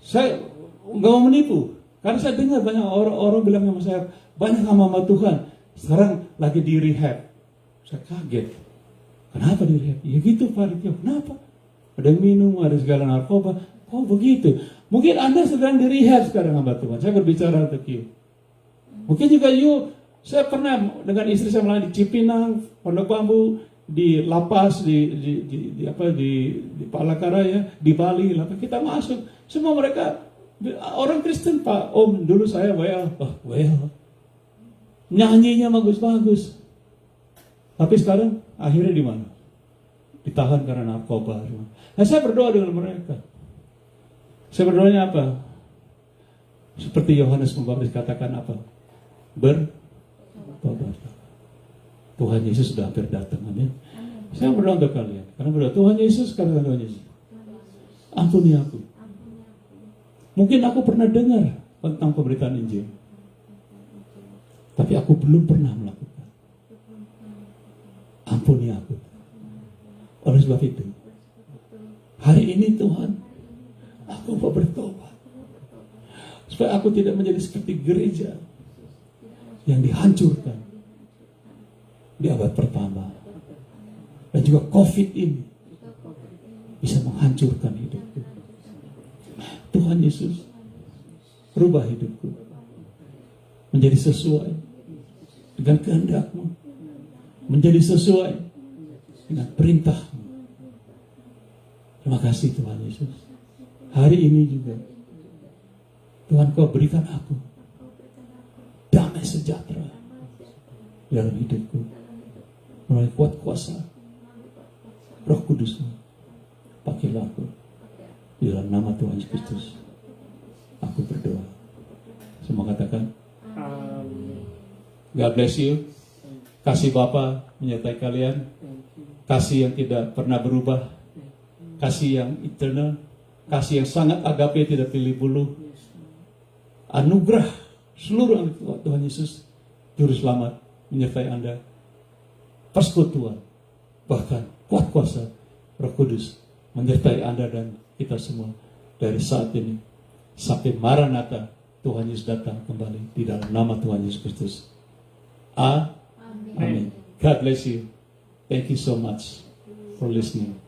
S1: saya nggak mau menipu. Karena saya dengar banyak orang bilang sama saya, banyak hamba Tuhan sekarang lagi di rehab. Saya kaget. Kenapa di rehab? Ya gitu Pak Ritio. Kenapa? Ada yang minum, ada segala narkoba. Oh begitu. Mungkin Anda sedang di rehab sekarang hamba Tuhan. Saya berbicara untuk you. Mungkin juga you. Saya pernah dengan istri saya melayani di Cipinang, Pondok Bambu, di lapas, di Palangkaraya, di Bali. Lapas. Kita masuk. Semua mereka orang Kristen Pak. Om dulu saya well. Nyanyinya bagus-bagus. Tapi sekarang akhirnya di mana? Ditahan karena narkoba. Nah, saya berdoa dengan mereka. Saya berdoanya apa? Seperti Yohanes Pembaptis katakan apa? Bertobat. Tuhan Yesus sudah hampir datang. Amin. Saya berdoa untuk kalian. Karena berdoa Tuhan Yesus, katakan Tuhan Yesus, ampuni aku. Mungkin aku pernah dengar tentang pemberitaan Injil, tapi aku belum pernah melakukan. Ampuni aku. Oleh sebab itu, hari ini Tuhan, aku mau bertobat. Supaya aku tidak menjadi seperti gereja yang dihancurkan di abad pertama. Dan juga COVID ini bisa menghancurkan hidupku. Tuhan Yesus, rubah hidupku menjadi sesuai dengan kehendak-Mu, menjadi sesuai dengan perintah-Mu. Terima kasih Tuhan Yesus. Hari ini juga Tuhan Kau berikan aku damai sejahtera dalam hidupku melalui kuat kuasa Roh Kudus-Mu. Pakailah aku di dalam nama Tuhan Yesus Kristus. Aku berdoa. Semua katakan God bless you. Kasih Bapa menyertai kalian. Kasih yang tidak pernah berubah. Kasih yang eternal. Kasih yang sangat agape, tidak pilih bulu. anugerah seluruh anugerah Tuhan Yesus, Juru Selamat, menyertai Anda. Persekutuan, bahkan kuat kuasa Roh Kudus menyertai Anda dan kita semua dari saat ini sampai Maranatha, Tuhan Yesus datang kembali di dalam nama Tuhan Yesus Kristus. Amin. God bless you. Thank you so much for listening.